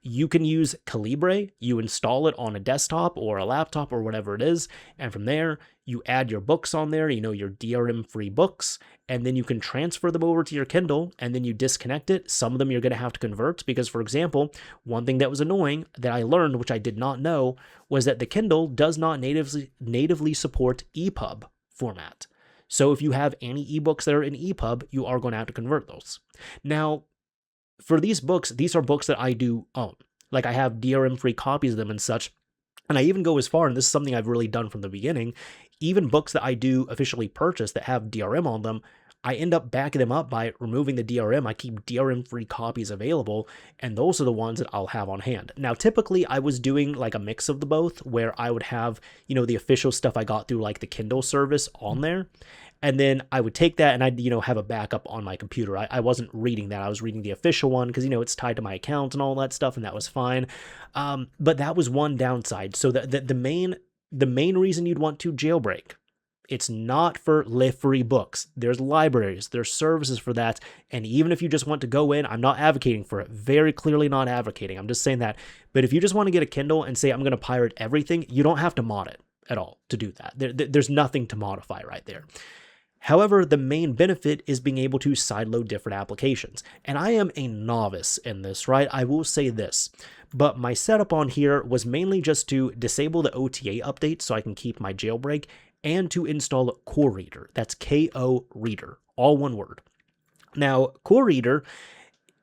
You can use Calibre, you install it on a desktop or a laptop or whatever it is, and from there, you add your books on there, your DRM-free books, and then you can transfer them over to your Kindle, and then you disconnect it. Some of them you're going to have to convert, because, for example, one thing that was annoying that I learned, which I did not know, was that the Kindle does not natively support EPUB format. So if you have any ebooks that are in EPUB, you are going to have to convert those. Now, For these books, these are books that I do own. Like I have DRM-free copies of them and such. And I even go as far, and this is something I've really done from the beginning, even books that I do officially purchase that have DRM on them, I end up backing them up by removing the DRM. I keep DRM-free copies available, and those are the ones that I'll have on hand. Now, typically, I was doing like a mix of the both, where I would have, the official stuff I got through like the Kindle service on there, and then I would take that and I'd, have a backup on my computer. I wasn't reading that. I was reading the official one because, it's tied to my account and all that stuff, and that was fine. But that was one downside. So the main reason you'd want to jailbreak, it's not for free books. There's libraries, there's services for that. And even if you just want to go in, I'm not advocating for it. Very clearly not advocating. I'm just saying that. But if you just want to get a Kindle and say, I'm going to pirate everything, you don't have to mod it at all to do that. There's nothing to modify right there. However, the main benefit is being able to sideload different applications. And I am a novice in this, right? I will say this, but my setup on here was mainly just to disable the OTA update so I can keep my jailbreak, and to install Core Reader. That's K-O Reader, all one word. Now, Core Reader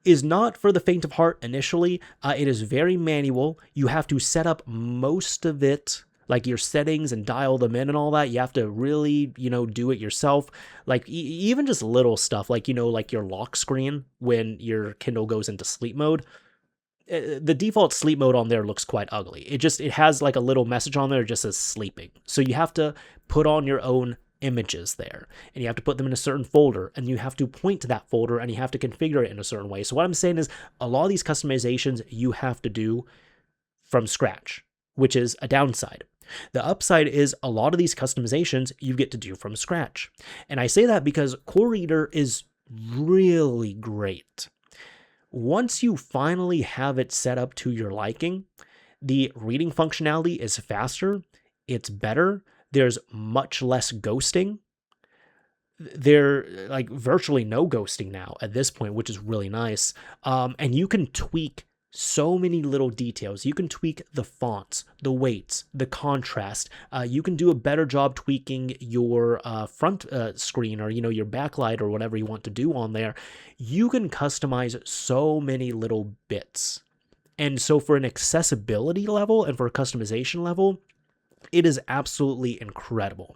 is not for the faint of heart initially. It is very manual. You have to set up most of it, like your settings, and dial them in and all that. You have to really, do it yourself. Like even just little stuff, like, like your lock screen when your Kindle goes into sleep mode. The default sleep mode on there looks quite ugly. It has like a little message on there that just says sleeping. So you have to put on your own images there, and you have to put them in a certain folder, and you have to point to that folder, and you have to configure it in a certain way. So what I'm saying is a lot of these customizations you have to do from scratch, which is a downside. The upside is a lot of these customizations you get to do from scratch. And I say that because Core Reader is really great. Once you finally have it set up to your liking, the reading functionality is faster, it's better, there's much less ghosting. There, like, virtually no ghosting now at this point, which is really nice. And you can tweak so many little details. You can tweak the fonts, the weights, the contrast. You can do a better job tweaking your front screen, or, your backlight, or whatever you want to do on there. You can customize so many little bits. And so for an accessibility level and for a customization level, it is absolutely incredible.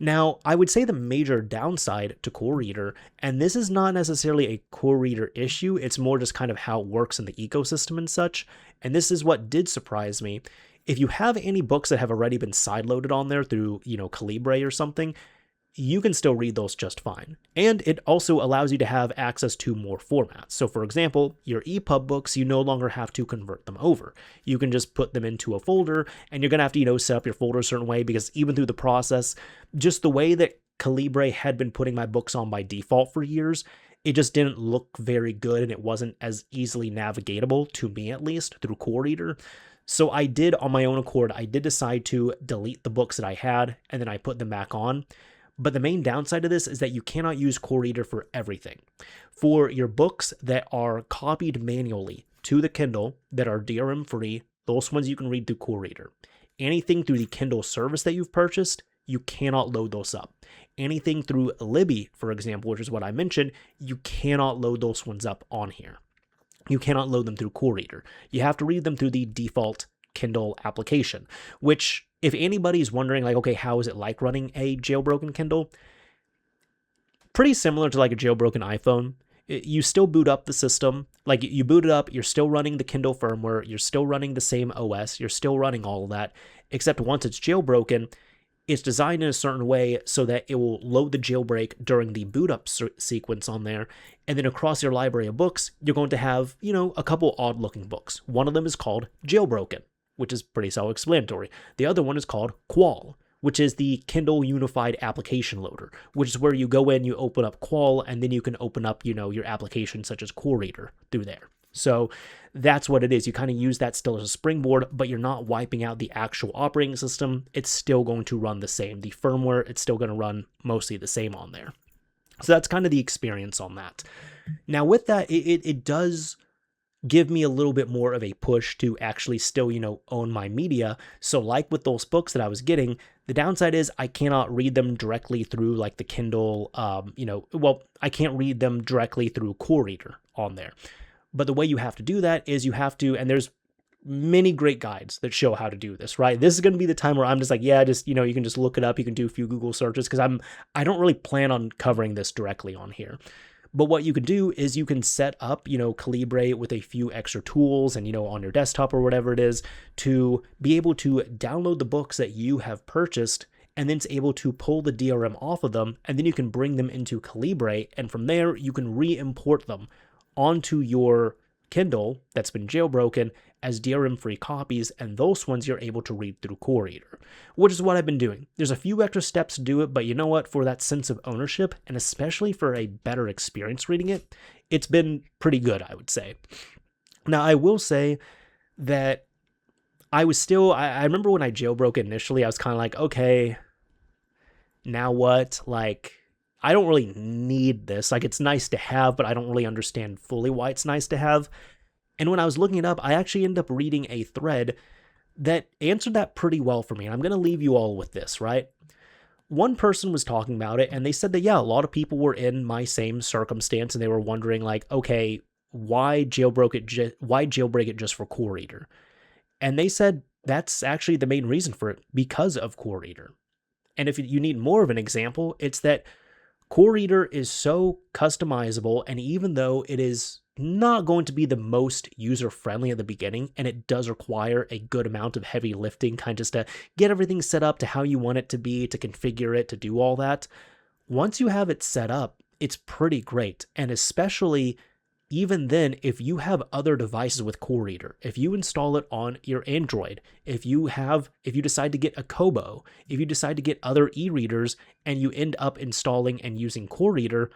Now, I would say the major downside to Core Reader, and this is not necessarily a Core Reader issue, it's more just kind of how it works in the ecosystem and such, and this is what did surprise me. If you have any books that have already been sideloaded on there through, Calibre or something, you can still read those just fine. And it also allows you to have access to more formats. So for example, your EPUB books, you no longer have to convert them over. You can just put them into a folder, and you're going to have to, set up your folder a certain way, because even through the process, just the way that Calibre had been putting my books on by default for years, it just didn't look very good, and it wasn't as easily navigatable, to me at least, through Core Reader. So I did, on my own accord, I did decide to delete the books that I had, and then I put them back on. But the main downside of this is that you cannot use Core Reader for everything. For your books that are copied manually to the Kindle that are DRM free, those ones you can read through Core Reader. Anything through the Kindle service that you've purchased, you cannot load those up. Anything through Libby, for example, which is what I mentioned, you cannot load those ones up on here. You cannot load them through Core Reader. You have to read them through the default Kindle application, which, if anybody's wondering, like, okay, how is it like running a jailbroken Kindle? Pretty similar to like a jailbroken iPhone. You still boot up the system. Like, you boot it up, you're still running the Kindle firmware, you're still running the same OS, you're still running all of that, except once it's jailbroken, it's designed in a certain way so that it will load the jailbreak during the boot up sequence on there. And then across your library of books, you're going to have, a couple odd looking books. One of them is called Jailbroken, which is pretty self-explanatory. The other one is called Qual, which is the Kindle Unified Application Loader, which is where you go in, you open up Qual, and then you can open up, your applications such as Core Reader through there. So that's what it is. You kind of use that still as a springboard, but you're not wiping out the actual operating system. It's still going to run the same. The firmware, it's still going to run mostly the same on there. So that's kind of the experience on that. Now with that, it does give me a little bit more of a push to actually still, own my media. So like with those books that I was getting, the downside is I cannot read them directly through like the Kindle, I can't read them directly through Core Reader on there. But the way you have to do that is you have to, and there's many great guides that show how to do this, right? This is going to be the time where I'm just like, yeah, just, you can just look it up. You can do a few Google searches because I don't really plan on covering this directly on here. But what you can do is you can set up, Calibre with a few extra tools and, on your desktop or whatever it is to be able to download the books that you have purchased and then it's able to pull the DRM off of them. And then you can bring them into Calibre. And from there, you can re-import them onto your Kindle that's been jailbroken as DRM-free copies, and those ones you're able to read through Core Reader, which is what I've been doing. There's a few extra steps to do it, but you know what? For that sense of ownership, and especially for a better experience reading it, it's been pretty good, I would say. Now, I will say that I remember when I jailbroke initially, I was kind of like, okay, now what? Like, I don't really need this. Like, it's nice to have, but I don't really understand fully why it's nice to have. And when I was looking it up, I actually ended up reading a thread that answered that pretty well for me. And I'm going to leave you all with this, right? One person was talking about it, and they said that, yeah, a lot of people were in my same circumstance, and they were wondering, like, okay, why jailbreak it just for Core Reader? And they said that's actually the main reason for it, because of Core Reader. And if you need more of an example, it's that Core Reader is so customizable, and even though it is not going to be the most user-friendly at the beginning, and it does require a good amount of heavy lifting, kind of just to get everything set up to how you want it to be, to configure it, to do all that. Once you have it set up, it's pretty great. And especially even then, if you have other devices with Core Reader, if you install it on your Android, if you decide to get a Kobo, if you decide to get other e-readers and you end up installing and using Core Reader,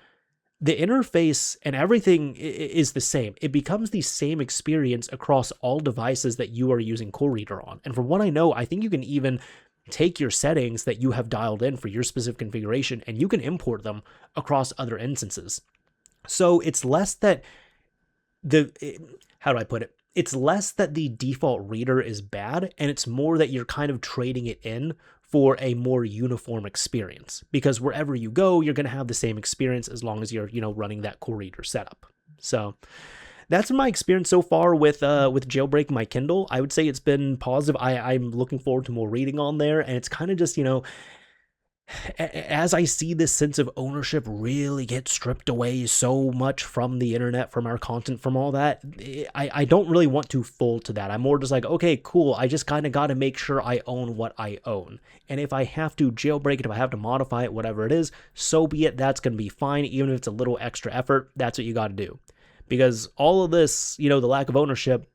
the interface and everything is the same. It becomes the same experience across all devices that you are using Core Reader on. And from what I know, I think you can even take your settings that you have dialed in for your specific configuration and you can import them across other instances. So it's less that how do I put it? It's less that the default reader is bad, and it's more that you're kind of trading it in for a more uniform experience, because wherever you go, you're going to have the same experience as long as you're, running that Core Reader setup. So that's my experience so far with jailbreaking my Kindle. I would say it's been positive. I'm looking forward to more reading on there, and it's kind of just, as I see this sense of ownership really get stripped away so much from the internet, from our content, from all that, I don't really want to fold to that. I'm more just like, okay, cool. I just kind of got to make sure I own what I own. And if I have to jailbreak it, if I have to modify it, whatever it is, so be it. That's going to be fine. Even if it's a little extra effort, that's what you got to do. Because all of this, the lack of ownership,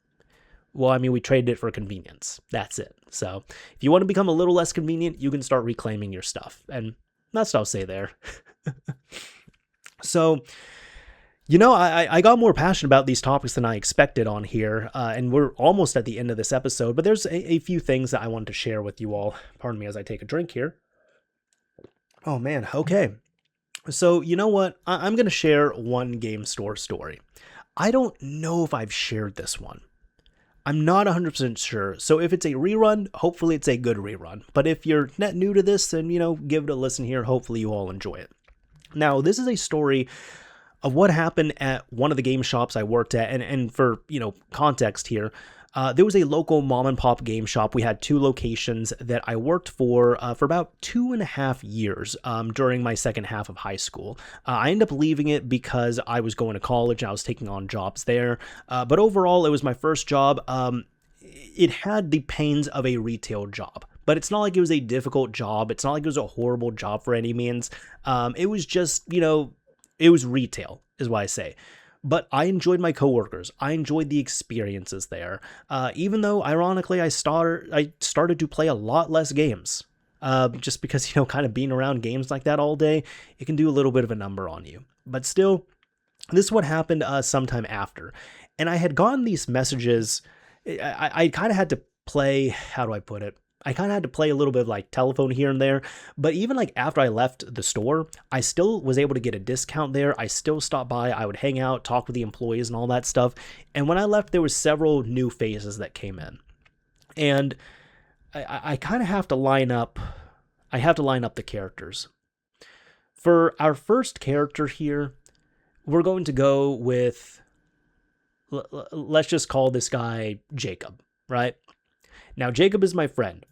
well, I mean, we traded it for convenience. That's it. So if you want to become a little less convenient, you can start reclaiming your stuff. And that's what I'll say there. So, I got more passionate about these topics than I expected on here. And we're almost at the end of this episode, but there's a few things that I wanted to share with you all. Pardon me as I take a drink here. Oh, man. Okay. So, you know what? I'm going to share one game store story. I don't know if I've shared this one. I'm not 100% sure, so if it's a rerun, hopefully it's a good rerun. But if you're net new to this, then, give it a listen here. Hopefully you all enjoy it. Now, this is a story of what happened at one of the game shops I worked at, and for, context here, there was a local mom and pop game shop. We had two locations that I worked for about 2.5 years during my second half of high school. I ended up leaving it because I was going to college and I was taking on jobs there. But overall, it was my first job. It had the pains of a retail job, but it's not like it was a difficult job. It's not like it was a horrible job for any means. It was just, it was retail is what I say. But I enjoyed my coworkers. I enjoyed the experiences there. Even though, ironically, I started to play a lot less games. Just because, kind of being around games like that all day, it can do a little bit of a number on you. But still, this is what happened sometime after. And I had gotten these messages. I kind of had to play, how do I put it? I kind of had to play a little bit of like telephone here and there, but even like after I left the store, I still was able to get a discount there. I still stopped by. I would hang out, talk with the employees and all that stuff. And when I left, there was several new faces that came in, and I kind of have to line up. I have to line up the characters. For our first character here, we're going to go with, let's just call this guy Jacob, right? Now, Jacob is my friend.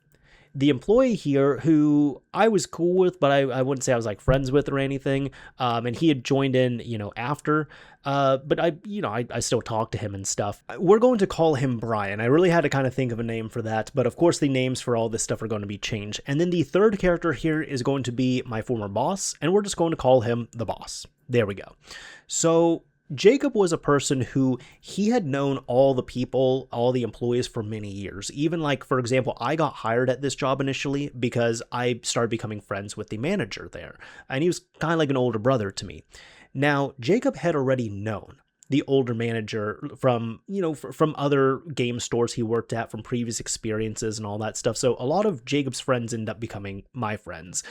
The employee here who I was cool with, but I wouldn't say I was like friends with or anything. And he had joined in, after. But I still talk to him and stuff. We're going to call him Brian. I really had to kind of think of a name for that. But of course, the names for all this stuff are going to be changed. And then the third character here is going to be my former boss. And we're just going to call him the boss. There we go. So Jacob was a person who he had known all the people, all the employees for many years. Even like, for example, I got hired at this job initially because I started becoming friends with the manager there. And he was kind of like an older brother to me. Now, Jacob had already known the older manager from, from other game stores he worked at, from previous experiences and all that stuff. So a lot of Jacob's friends end up becoming my friends.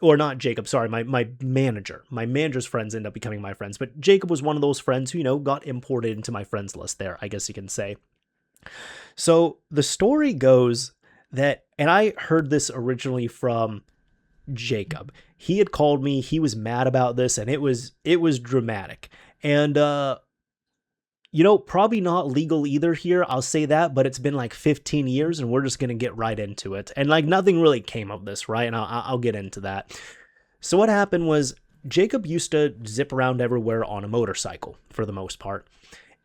Or not Jacob, sorry, my manager. My manager's friends end up becoming my friends. But Jacob was one of those friends who, got imported into my friends list there, I guess you can say. So the story goes that, and I heard this originally from Jacob. He had called me, he was mad about this, and it was dramatic. And probably not legal either here, I'll say that, but it's been like 15 years and we're just going to get right into it. And like nothing really came of this, right? And I'll get into that. So what happened was Jacob used to zip around everywhere on a motorcycle for the most part.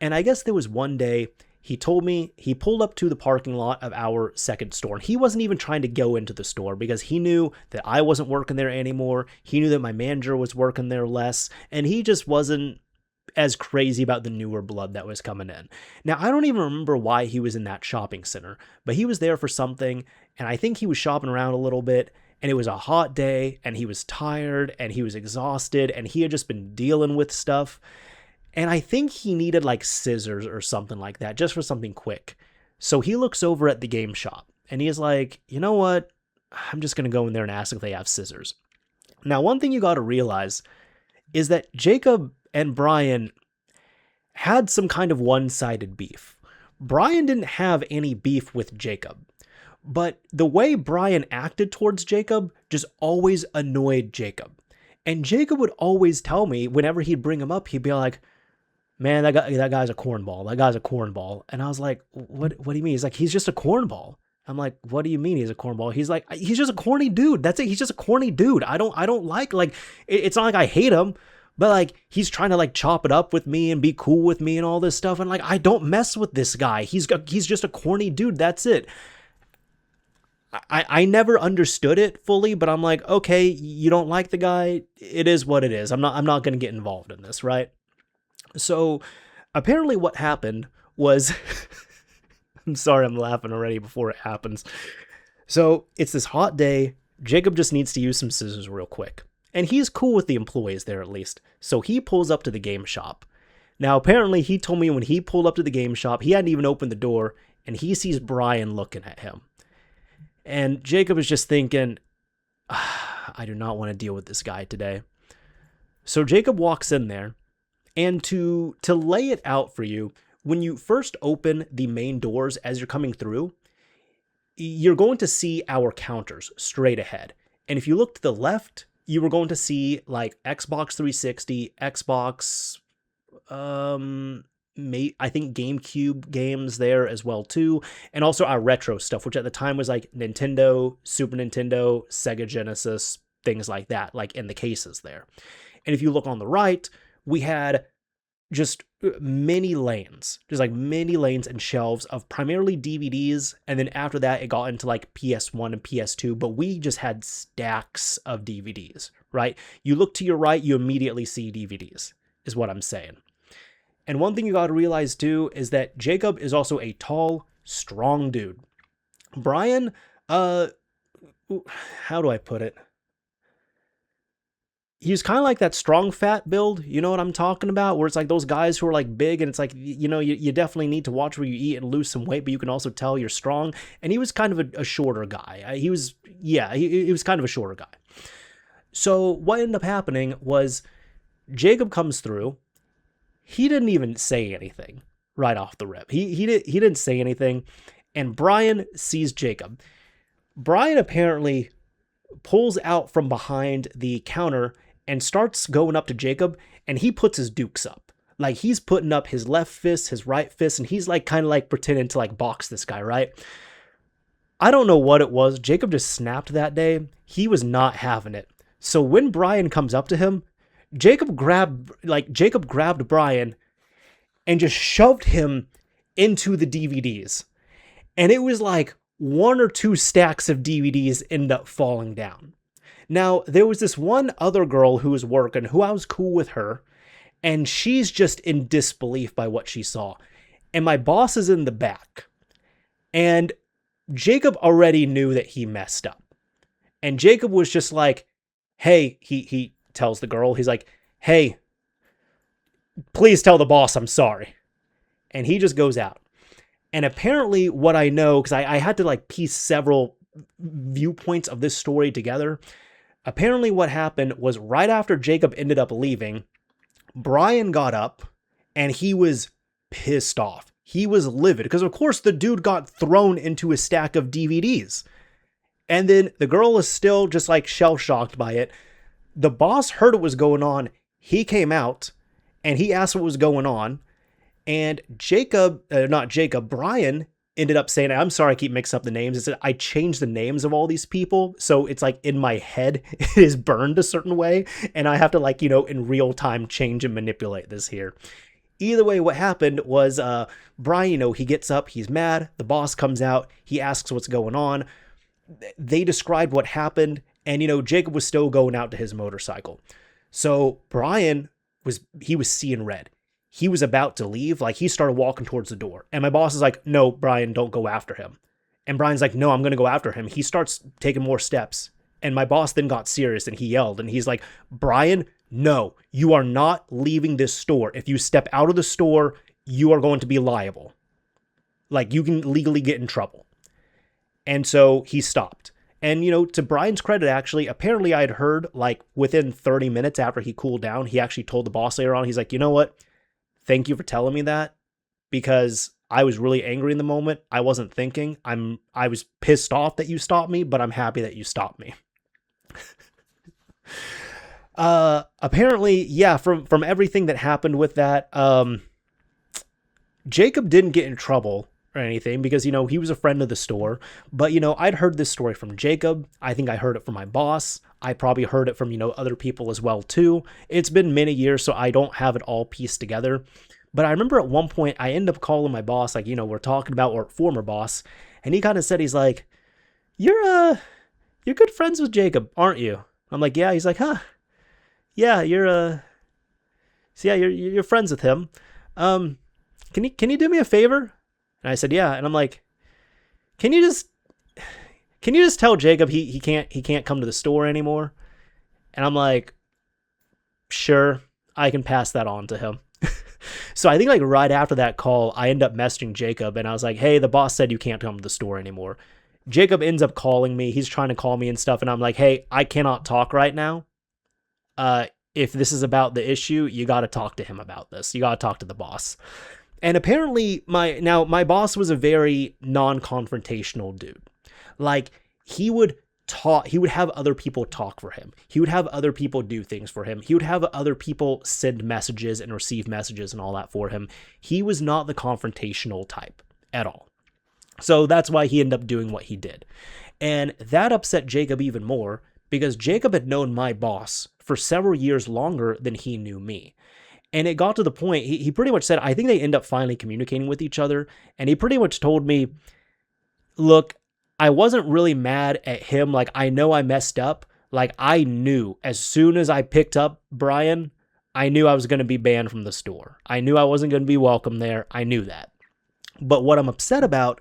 And I guess there was one day he told me he pulled up to the parking lot of our second store. And he wasn't even trying to go into the store because he knew that I wasn't working there anymore. He knew that my manager was working there less. And he just wasn't as crazy about the newer blood that was coming in. Now, I don't even remember why he was in that shopping center, but he was there for something, and I think he was shopping around a little bit, and it was a hot day, and he was tired, and he was exhausted, and he had just been dealing with stuff, and I think he needed like scissors or something like that, just for something quick. So he looks over at the game shop, and he's like, you know what? I'm just going to go in there and ask if they have scissors. Now, one thing you got to realize is that Jacob and Brian had some kind of one-sided beef. Brian didn't have any beef with Jacob, but the way Brian acted towards Jacob just always annoyed Jacob. And Jacob would always tell me, whenever he'd bring him up, he'd be like, man, that guy's a cornball. That guy's a cornball. And I was like, what do you mean? He's like, he's just a cornball. I'm like, what do you mean he's a cornball? He's like, he's just a corny dude. That's it. He's just a corny dude. I don't like, it's not like I hate him. But like, he's trying to like chop it up with me and be cool with me and all this stuff. And like, I don't mess with this guy. He's just a corny dude. That's it. I never understood it fully, but I'm like, okay, you don't like the guy. It is what it is. I'm not going to get involved in this, right? So apparently what happened was, I'm sorry, I'm laughing already before it happens. So it's this hot day. Jacob just needs to use some scissors real quick. And he's cool with the employees there at least. So he pulls up to the game shop. Now, apparently he told me when he pulled up to the game shop, he hadn't even opened the door, and he sees Brian looking at him. And Jacob is just thinking, I do not want to deal with this guy today. So Jacob walks in there, and to lay it out for you, when you first open the main doors as you're coming through, you're going to see our counters straight ahead. And if you look to the left, you were going to see like Xbox 360, Xbox, I think GameCube games there as well too, and also our retro stuff, which at the time was like Nintendo, Super Nintendo, Sega Genesis, things like that, like in the cases there. And if you look on the right, we had just many lanes and shelves of primarily DVDs, and then after that it got into like PS1 and PS2, but we just had stacks of DVDs, right? You look to your right, you immediately see DVDs, is what I'm saying. And one thing you got to realize too is that Jacob is also a tall, strong dude. Brian, how do I put it? He was kind of like that strong fat build, you know what I'm talking about? Where it's like those guys who are like big and it's like, you definitely need to watch where you eat and lose some weight, but you can also tell you're strong. And he was kind of a shorter guy. He was kind of a shorter guy. So what ended up happening was Jacob comes through. He didn't even say anything right off the rip. He didn't say anything. And Brian sees Jacob. Brian apparently pulls out from behind the counter and starts going up to Jacob, and he puts his dukes up. Like, he's putting up his left fist, his right fist, and he's like kind of like pretending to like box this guy, right? I don't know what it was. Jacob just snapped that day. He was not having it. So when Brian comes up to him, Jacob grabbed Brian and just shoved him into the DVDs. And it was like 1 or 2 stacks of DVDs end up falling down. Now, there was this one other girl who was working, who I was cool with her, and she's just in disbelief by what she saw. And my boss is in the back. And Jacob already knew that he messed up. And Jacob was just like, hey, he tells the girl, he's like, hey, please tell the boss I'm sorry. And he just goes out. And apparently what I know, because I had to like piece several viewpoints of this story together. Apparently what happened was right after Jacob ended up leaving, Brian got up and he was pissed off. He was livid because of course the dude got thrown into a stack of DVDs. And then the girl is still just like shell-shocked by it. The boss heard what was going on. He came out and he asked what was going on. And Brian ended up saying, I'm sorry, I keep mixing up the names. It said, I changed the names of all these people. So it's like in my head, it is burned a certain way. And I have to like, in real time change and manipulate this here. Either way, what happened was Brian, he gets up, he's mad. The boss comes out. He asks what's going on. They described what happened. And, Jacob was still going out to his motorcycle. So Brian was seeing red. He was about to leave. Like, he started walking towards the door. And my boss is like, no, Brian, don't go after him. And Brian's like, no, I'm going to go after him. He starts taking more steps. And my boss then got serious and he yelled. And he's like, Brian, no, you are not leaving this store. If you step out of the store, you are going to be liable. Like, you can legally get in trouble. And so he stopped. And, to Brian's credit, actually, apparently I had heard, like, within 30 minutes after he cooled down, he actually told the boss later on, he's like, you know what? Thank you for telling me that, because I was really angry in the moment. I wasn't thinking. I was pissed off that you stopped me, but I'm happy that you stopped me. Apparently, yeah, from everything that happened with that, Jacob didn't get in trouble or anything because, he was a friend of the store. But, I'd heard this story from Jacob. I think I heard it from my boss. I probably heard it from, other people as well, too. It's been many years, so I don't have it all pieced together. But I remember at one point, I ended up calling my boss, like, we're talking about our former boss. And he kind of said, he's like, you're good friends with Jacob, aren't you? I'm like, yeah. He's like, huh? Yeah, you're friends with him. Can you do me a favor? And I said, yeah. And I'm like, can you just tell Jacob he can't come to the store anymore? And I'm like, sure, I can pass that on to him. So I think like right after that call, I end up messaging Jacob and I was like, hey, the boss said you can't come to the store anymore. Jacob ends up calling me. He's trying to call me and stuff. And I'm like, hey, I cannot talk right now. If this is about the issue, you got to talk to him about this. You got to talk to the boss. And apparently my boss was a very non-confrontational dude. Like, he would have other people talk for him. He would have other people do things for him. He would have other people send messages and receive messages and all that for him. He was not the confrontational type at all. So that's why he ended up doing what he did. And that upset Jacob even more because Jacob had known my boss for several years longer than he knew me. And it got to the point, he pretty much said, I think they end up finally communicating with each other. And he pretty much told me, look, I wasn't really mad at him. Like, I know I messed up. Like, I knew as soon as I picked up Brian, I knew I was going to be banned from the store. I knew I wasn't going to be welcome there. I knew that. But what I'm upset about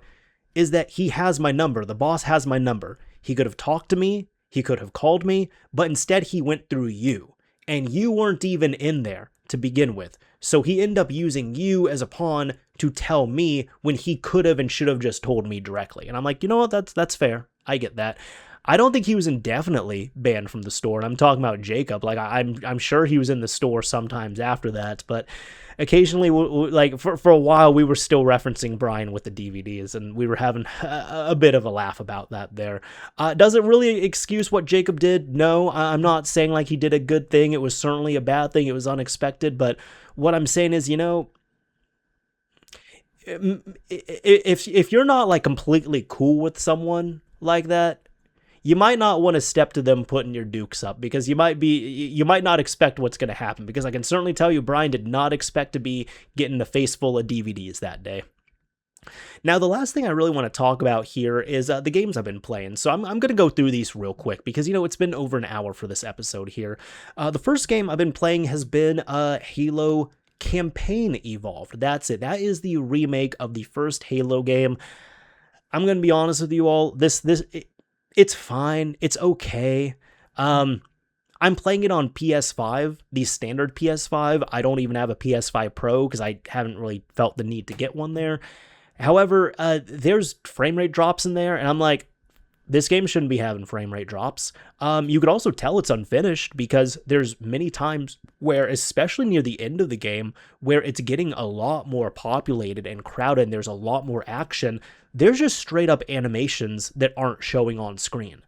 is that he has my number. The boss has my number. He could have talked to me. He could have called me. But instead, he went through you. And you weren't even in there to begin with. So he ended up using you as a pawn to tell me when he could have and should have just told me directly. And I'm like, you know what? That's fair. I get that. I don't think he was indefinitely banned from the store. And I'm talking about Jacob. Like, I'm sure he was in the store sometimes after that. But occasionally, like for a while, we were still referencing Brian with the DVDs. And we were having a bit of a laugh about that there. Does it really excuse what Jacob did? No, I'm not saying like he did a good thing. It was certainly a bad thing. It was unexpected. But what I'm saying is, if you're not like completely cool with someone like that, you might not want to step to them putting your dukes up, because you might not expect what's going to happen, because I can certainly tell you Brian did not expect to be getting a face full of DVDs that day. Now, the last thing I really want to talk about here is the games I've been playing. So I'm going to go through these real quick because, it's been over an hour for this episode here. The first game I've been playing has been Halo Campaign Evolved. That's it. That is the remake of the first Halo game. I'm going to be honest with you all. It's fine. It's okay. I'm playing it on PS5, the standard PS5. I don't even have a PS5 Pro because I haven't really felt the need to get one there. However, there's frame rate drops in there, and I'm like, this game shouldn't be having frame rate drops. You could also tell it's unfinished because there's many times where, especially near the end of the game, where it's getting a lot more populated and crowded and there's a lot more action, there's just straight up animations that aren't showing on screen.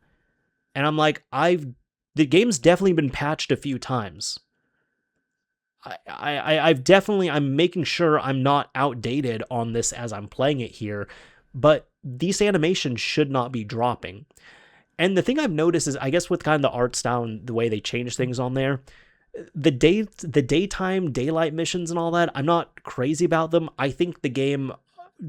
And I'm like, the game's definitely been patched a few times. I'm making sure I'm not outdated on this as I'm playing it here, but these animations should not be dropping. And the thing I've noticed is, I guess with kind of the art style and the way they change things on there, the daytime daylight missions and all that, I'm not crazy about them. I think the game,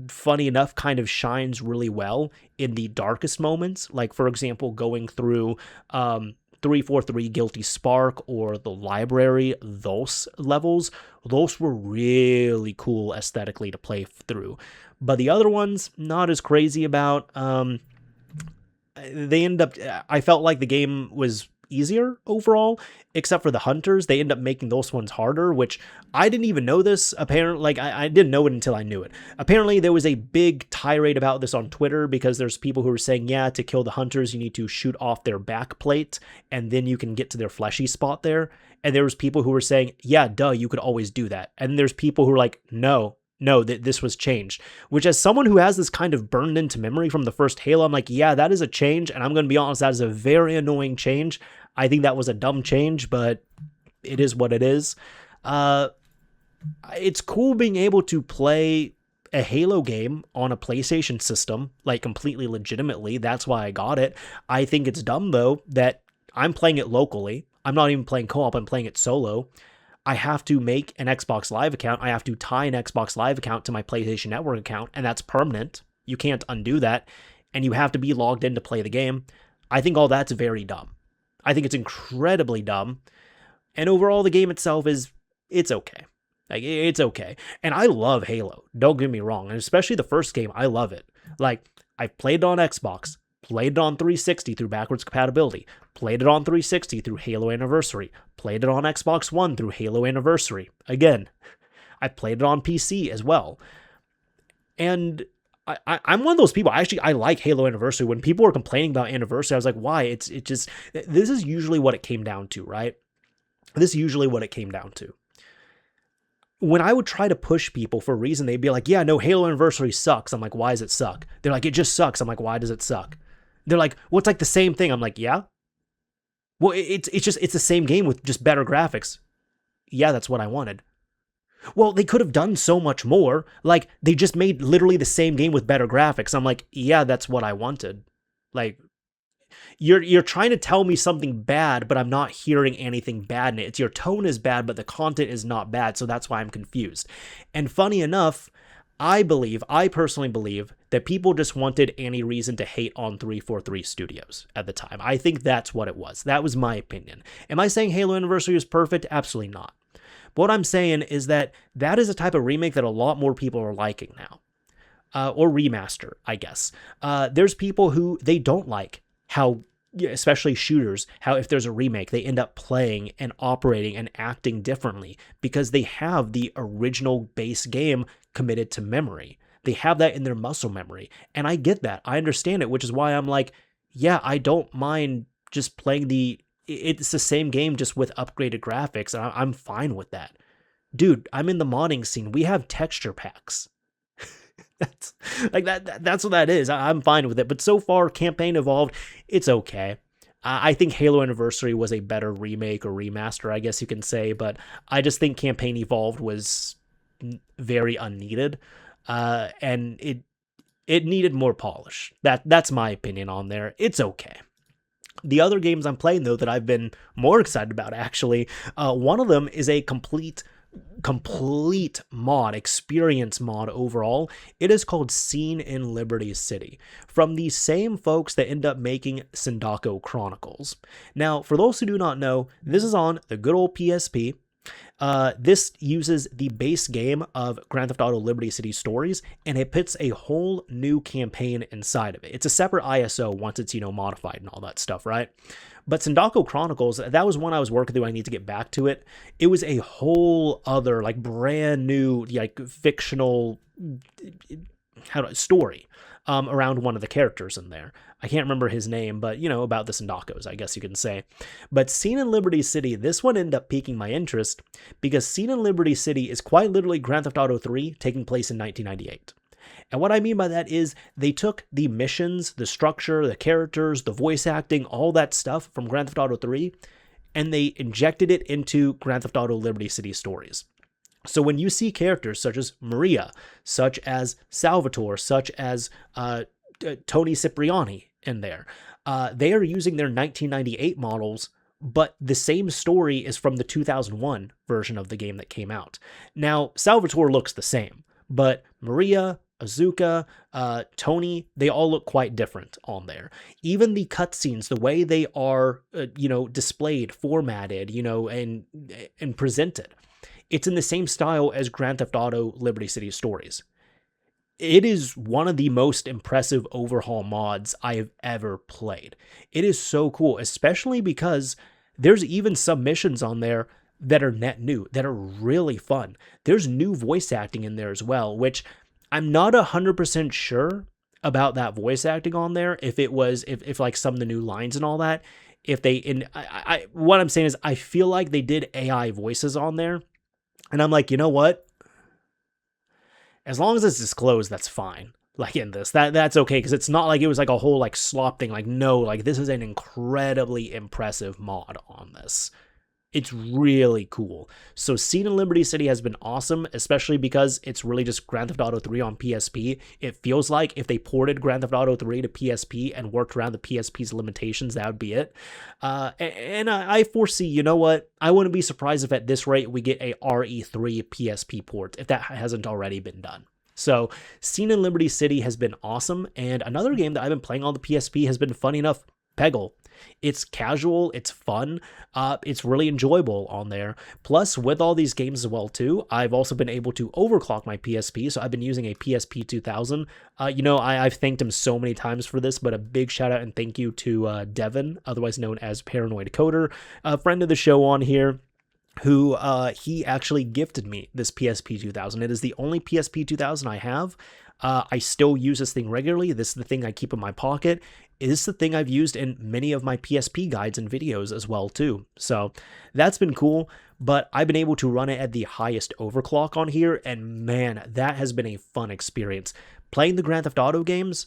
funny enough, kind of shines really well in the darkest moments. Like, for example, going through 343 Guilty Spark or the library, those levels, those were really cool aesthetically to play through. But the other ones, not as crazy about. I felt like the game was easier overall, except for the hunters. They end up making those ones harder, which I didn't even know this. Apparently, like, I didn't know it until I knew it. Apparently, there was a big tirade about this on Twitter because there's people who were saying, yeah, to kill the hunters, you need to shoot off their back plate, and then you can get to their fleshy spot there. And there was people who were saying, yeah, duh, you could always do that. And there's people who were like, no, this was changed. Which, as someone who has this kind of burned into memory from the first Halo, I'm like, yeah, that is a change, and I'm going to be honest, that is a very annoying change. I think that was a dumb change, but it is what it is. It's cool being able to play a Halo game on a PlayStation system, like, completely legitimately. That's why I got it. I think it's dumb, though, that I'm playing it locally. I'm not even playing co-op. I'm playing it solo. I have to make an Xbox Live account. I have to tie an Xbox Live account to my PlayStation Network account, and that's permanent. You can't undo that, and you have to be logged in to play the game. I think all that's very dumb. I think it's incredibly dumb. And overall, the game itself it's okay. Like, it's okay. And I love Halo. Don't get me wrong. And especially the first game, I love it. Like, I've played it on Xbox, played it on 360 through backwards compatibility, played it on 360 through Halo Anniversary, played it on Xbox One through Halo Anniversary. Again, I played it on PC as well. And I'm one of those people. I like Halo Anniversary. When people were complaining about Anniversary, I was like, why? This is usually what it came down to, right? This is usually what it came down to. When I would try to push people for a reason, they'd be like, yeah, no, Halo Anniversary sucks. I'm like, why does it suck? They're like, it just sucks. I'm like, why does it suck? They're like, well, it's like the same thing. I'm like, yeah. Well, it's the same game with just better graphics. Yeah, that's what I wanted. Well, they could have done so much more. Like, they just made literally the same game with better graphics. I'm like, yeah, that's what I wanted. Like, you're trying to tell me something bad, but I'm not hearing anything bad in it. It's your tone is bad, but the content is not bad, so that's why I'm confused. And funny enough, I personally believe that people just wanted any reason to hate on 343 Studios at the time. I think that's what it was. That was my opinion. Am I saying Halo Anniversary is perfect? Absolutely not. But what I'm saying is that is a type of remake that a lot more people are liking now. Or remaster, I guess. There's people who they don't like how, especially shooters, how if there's a remake, they end up playing and operating and acting differently because they have the original base game committed to memory. They have that in their muscle memory. And I get that. I understand it, which is why I'm like, yeah, I don't mind just playing it's the same game just with upgraded graphics, and I'm fine with that. Dude, I'm in the modding scene. We have texture packs. That's like that's what that is. I'm fine with it. But so far, Campaign Evolved, it's okay. I think Halo Anniversary was a better remake or remaster, I guess you can say, but I just think Campaign Evolved was very unneeded, and it needed more polish. That's my opinion on there. It's okay. The other games I'm playing, though, that I've been more excited about, actually, one of them is a complete mod, experience mod overall. It is called Scene in Liberty City, from the same folks that end up making Sindako Chronicles. Now, for those who do not know, this is on the good old PSP. This uses the base game of Grand Theft Auto Liberty City Stories, and it puts a whole new campaign inside of it. It's a separate ISO once it's, modified and all that stuff, right? But Sindako Chronicles, that was one I was working through. I need to get back to it. It was a whole other, brand new, fictional story around one of the characters in there. I can't remember his name, but, about the Sindakos, I guess you can say. But Scene in Liberty City, this one ended up piquing my interest because Scene in Liberty City is quite literally Grand Theft Auto 3 taking place in 1998. And what I mean by that is they took the missions, the structure, the characters, the voice acting, all that stuff from Grand Theft Auto 3, and they injected it into Grand Theft Auto Liberty City Stories. So when you see characters such as Maria, such as Salvatore, such as Tony Cipriani in there, they are using their 1998 models, but the same story is from the 2001 version of the game that came out. Now, Salvatore looks the same, but Maria, Azuka, Tony, they all look quite different on there. Even the cutscenes, the way they are, displayed, formatted, and presented, it's in the same style as Grand Theft Auto Liberty City Stories. It is one of the most impressive overhaul mods I have ever played. It is so cool, especially because there's even some missions on there that are net new, that are really fun. There's new voice acting in there as well, which I'm not 100% sure about that voice acting on there. If it was, if some of the new lines and all that, what I'm saying is I feel like they did AI voices on there. And I'm like, you know what? As long as it's disclosed, that's fine. In this, that's okay, because it's not like it was a whole slop thing. No, this is an incredibly impressive mod on this. It's really cool. So Scene in Liberty City has been awesome, especially because it's really just Grand Theft Auto 3 on PSP. It feels like if they ported Grand Theft Auto 3 to PSP and worked around the PSP's limitations, that would be it. And I foresee, you know what? I wouldn't be surprised if at this rate we get a RE3 PSP port, if that hasn't already been done. So Scene in Liberty City has been awesome. And another game that I've been playing on the PSP has been, funny enough, Peggle. It's casual, it's fun, it's really enjoyable on there. Plus, with all these games as well too, I've also been able to overclock my PSP, so I've been using a PSP 2000. I've thanked him so many times for this, but a big shout out and thank you to Devin, otherwise known as Paranoid Coder, a friend of the show on here, who he actually gifted me this PSP 2000. It is the only PSP 2000 I have. I still use this thing regularly. This is the thing I keep in my pocket. This is the thing I've used in many of my PSP guides and videos as well too. So that's been cool, but I've been able to run it at the highest overclock on here, and man, that has been a fun experience. Playing the Grand Theft Auto games,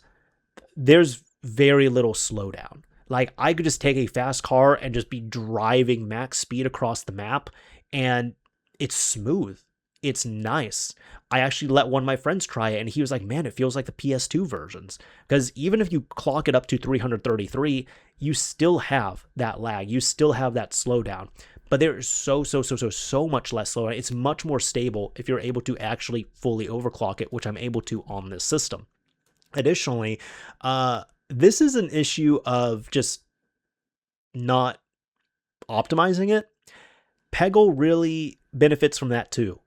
there's very little slowdown. I could just take a fast car and just be driving max speed across the map, and it's smooth. It's nice. I actually let one of my friends try it, and he was like, man, it feels like the PS2 versions. Because even if you clock it up to 333, you still have that lag. You still have that slowdown. But there's so much less slowdown. It's much more stable if you're able to actually fully overclock it, which I'm able to on this system. Additionally, this is an issue of just not optimizing it. Peggle really benefits from that too.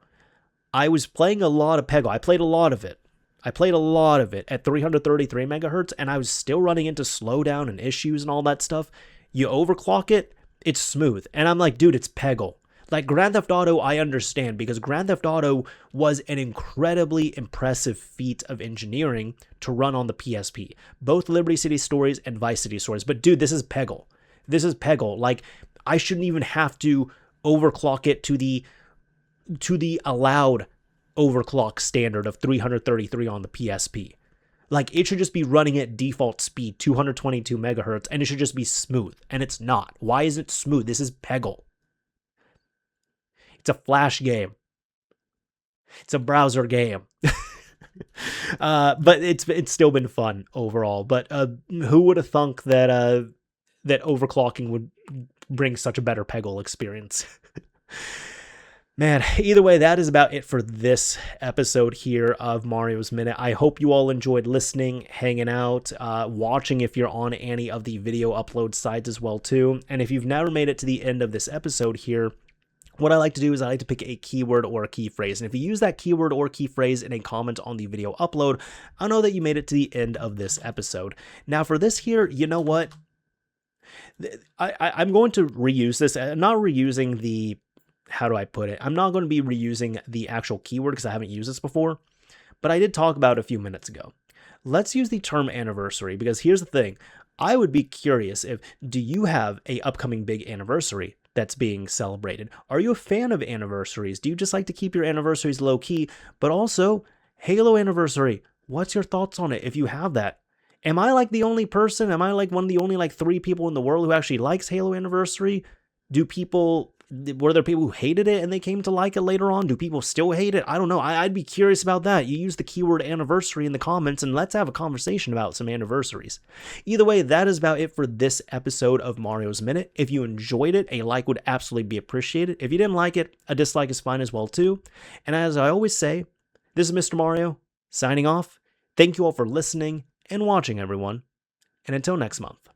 I was playing a lot of Peggle. I played a lot of it at 333 megahertz, and I was still running into slowdown and issues and all that stuff. You overclock it, it's smooth. And I'm like, dude, it's Peggle. Grand Theft Auto, I understand, because Grand Theft Auto was an incredibly impressive feat of engineering to run on the PSP. Both Liberty City Stories and Vice City Stories. But dude, this is Peggle. I shouldn't even have to overclock it to the allowed overclock standard of 333 on the PSP. Like, it should just be running at default speed, 222 megahertz, and it should just be smooth. And it's not. Why is it smooth? This is Peggle. It's a Flash game. It's a browser game. But it's still been fun overall. But who would have thunk that that overclocking would bring such a better Peggle experience? Man, either way, that is about it for this episode here of Mario's Minute. I hope you all enjoyed listening, hanging out, watching if you're on any of the video upload sites as well too. And if you've never made it to the end of this episode here, what I like to do is I like to pick a keyword or a key phrase. And if you use that keyword or key phrase in a comment on the video upload, I'll know that you made it to the end of this episode. Now for this here, you know what? I'm going to reuse this. I'm not reusing the, how do I put it? I'm not going to be reusing the actual keyword because I haven't used this before, but I did talk about it a few minutes ago. Let's use the term anniversary, because here's the thing. I would be curious do you have a upcoming big anniversary that's being celebrated? Are you a fan of anniversaries? Do you just like to keep your anniversaries low key? But also, Halo anniversary, what's your thoughts on it if you have that? Am I like the only person? Am I like one of the only like 3 people in the world who actually likes Halo anniversary? Were there people who hated it and they came to like it later on? Do people still hate it? I don't know. I'd be curious about that. You use the keyword anniversary in the comments and let's have a conversation about some anniversaries. Either way, that is about it for this episode of Mario's Minute. If you enjoyed it, a like would absolutely be appreciated. If you didn't like it, a dislike is fine as well too. And as I always say, this is Mr. Mario signing off. Thank you all for listening and watching, everyone. And until next month.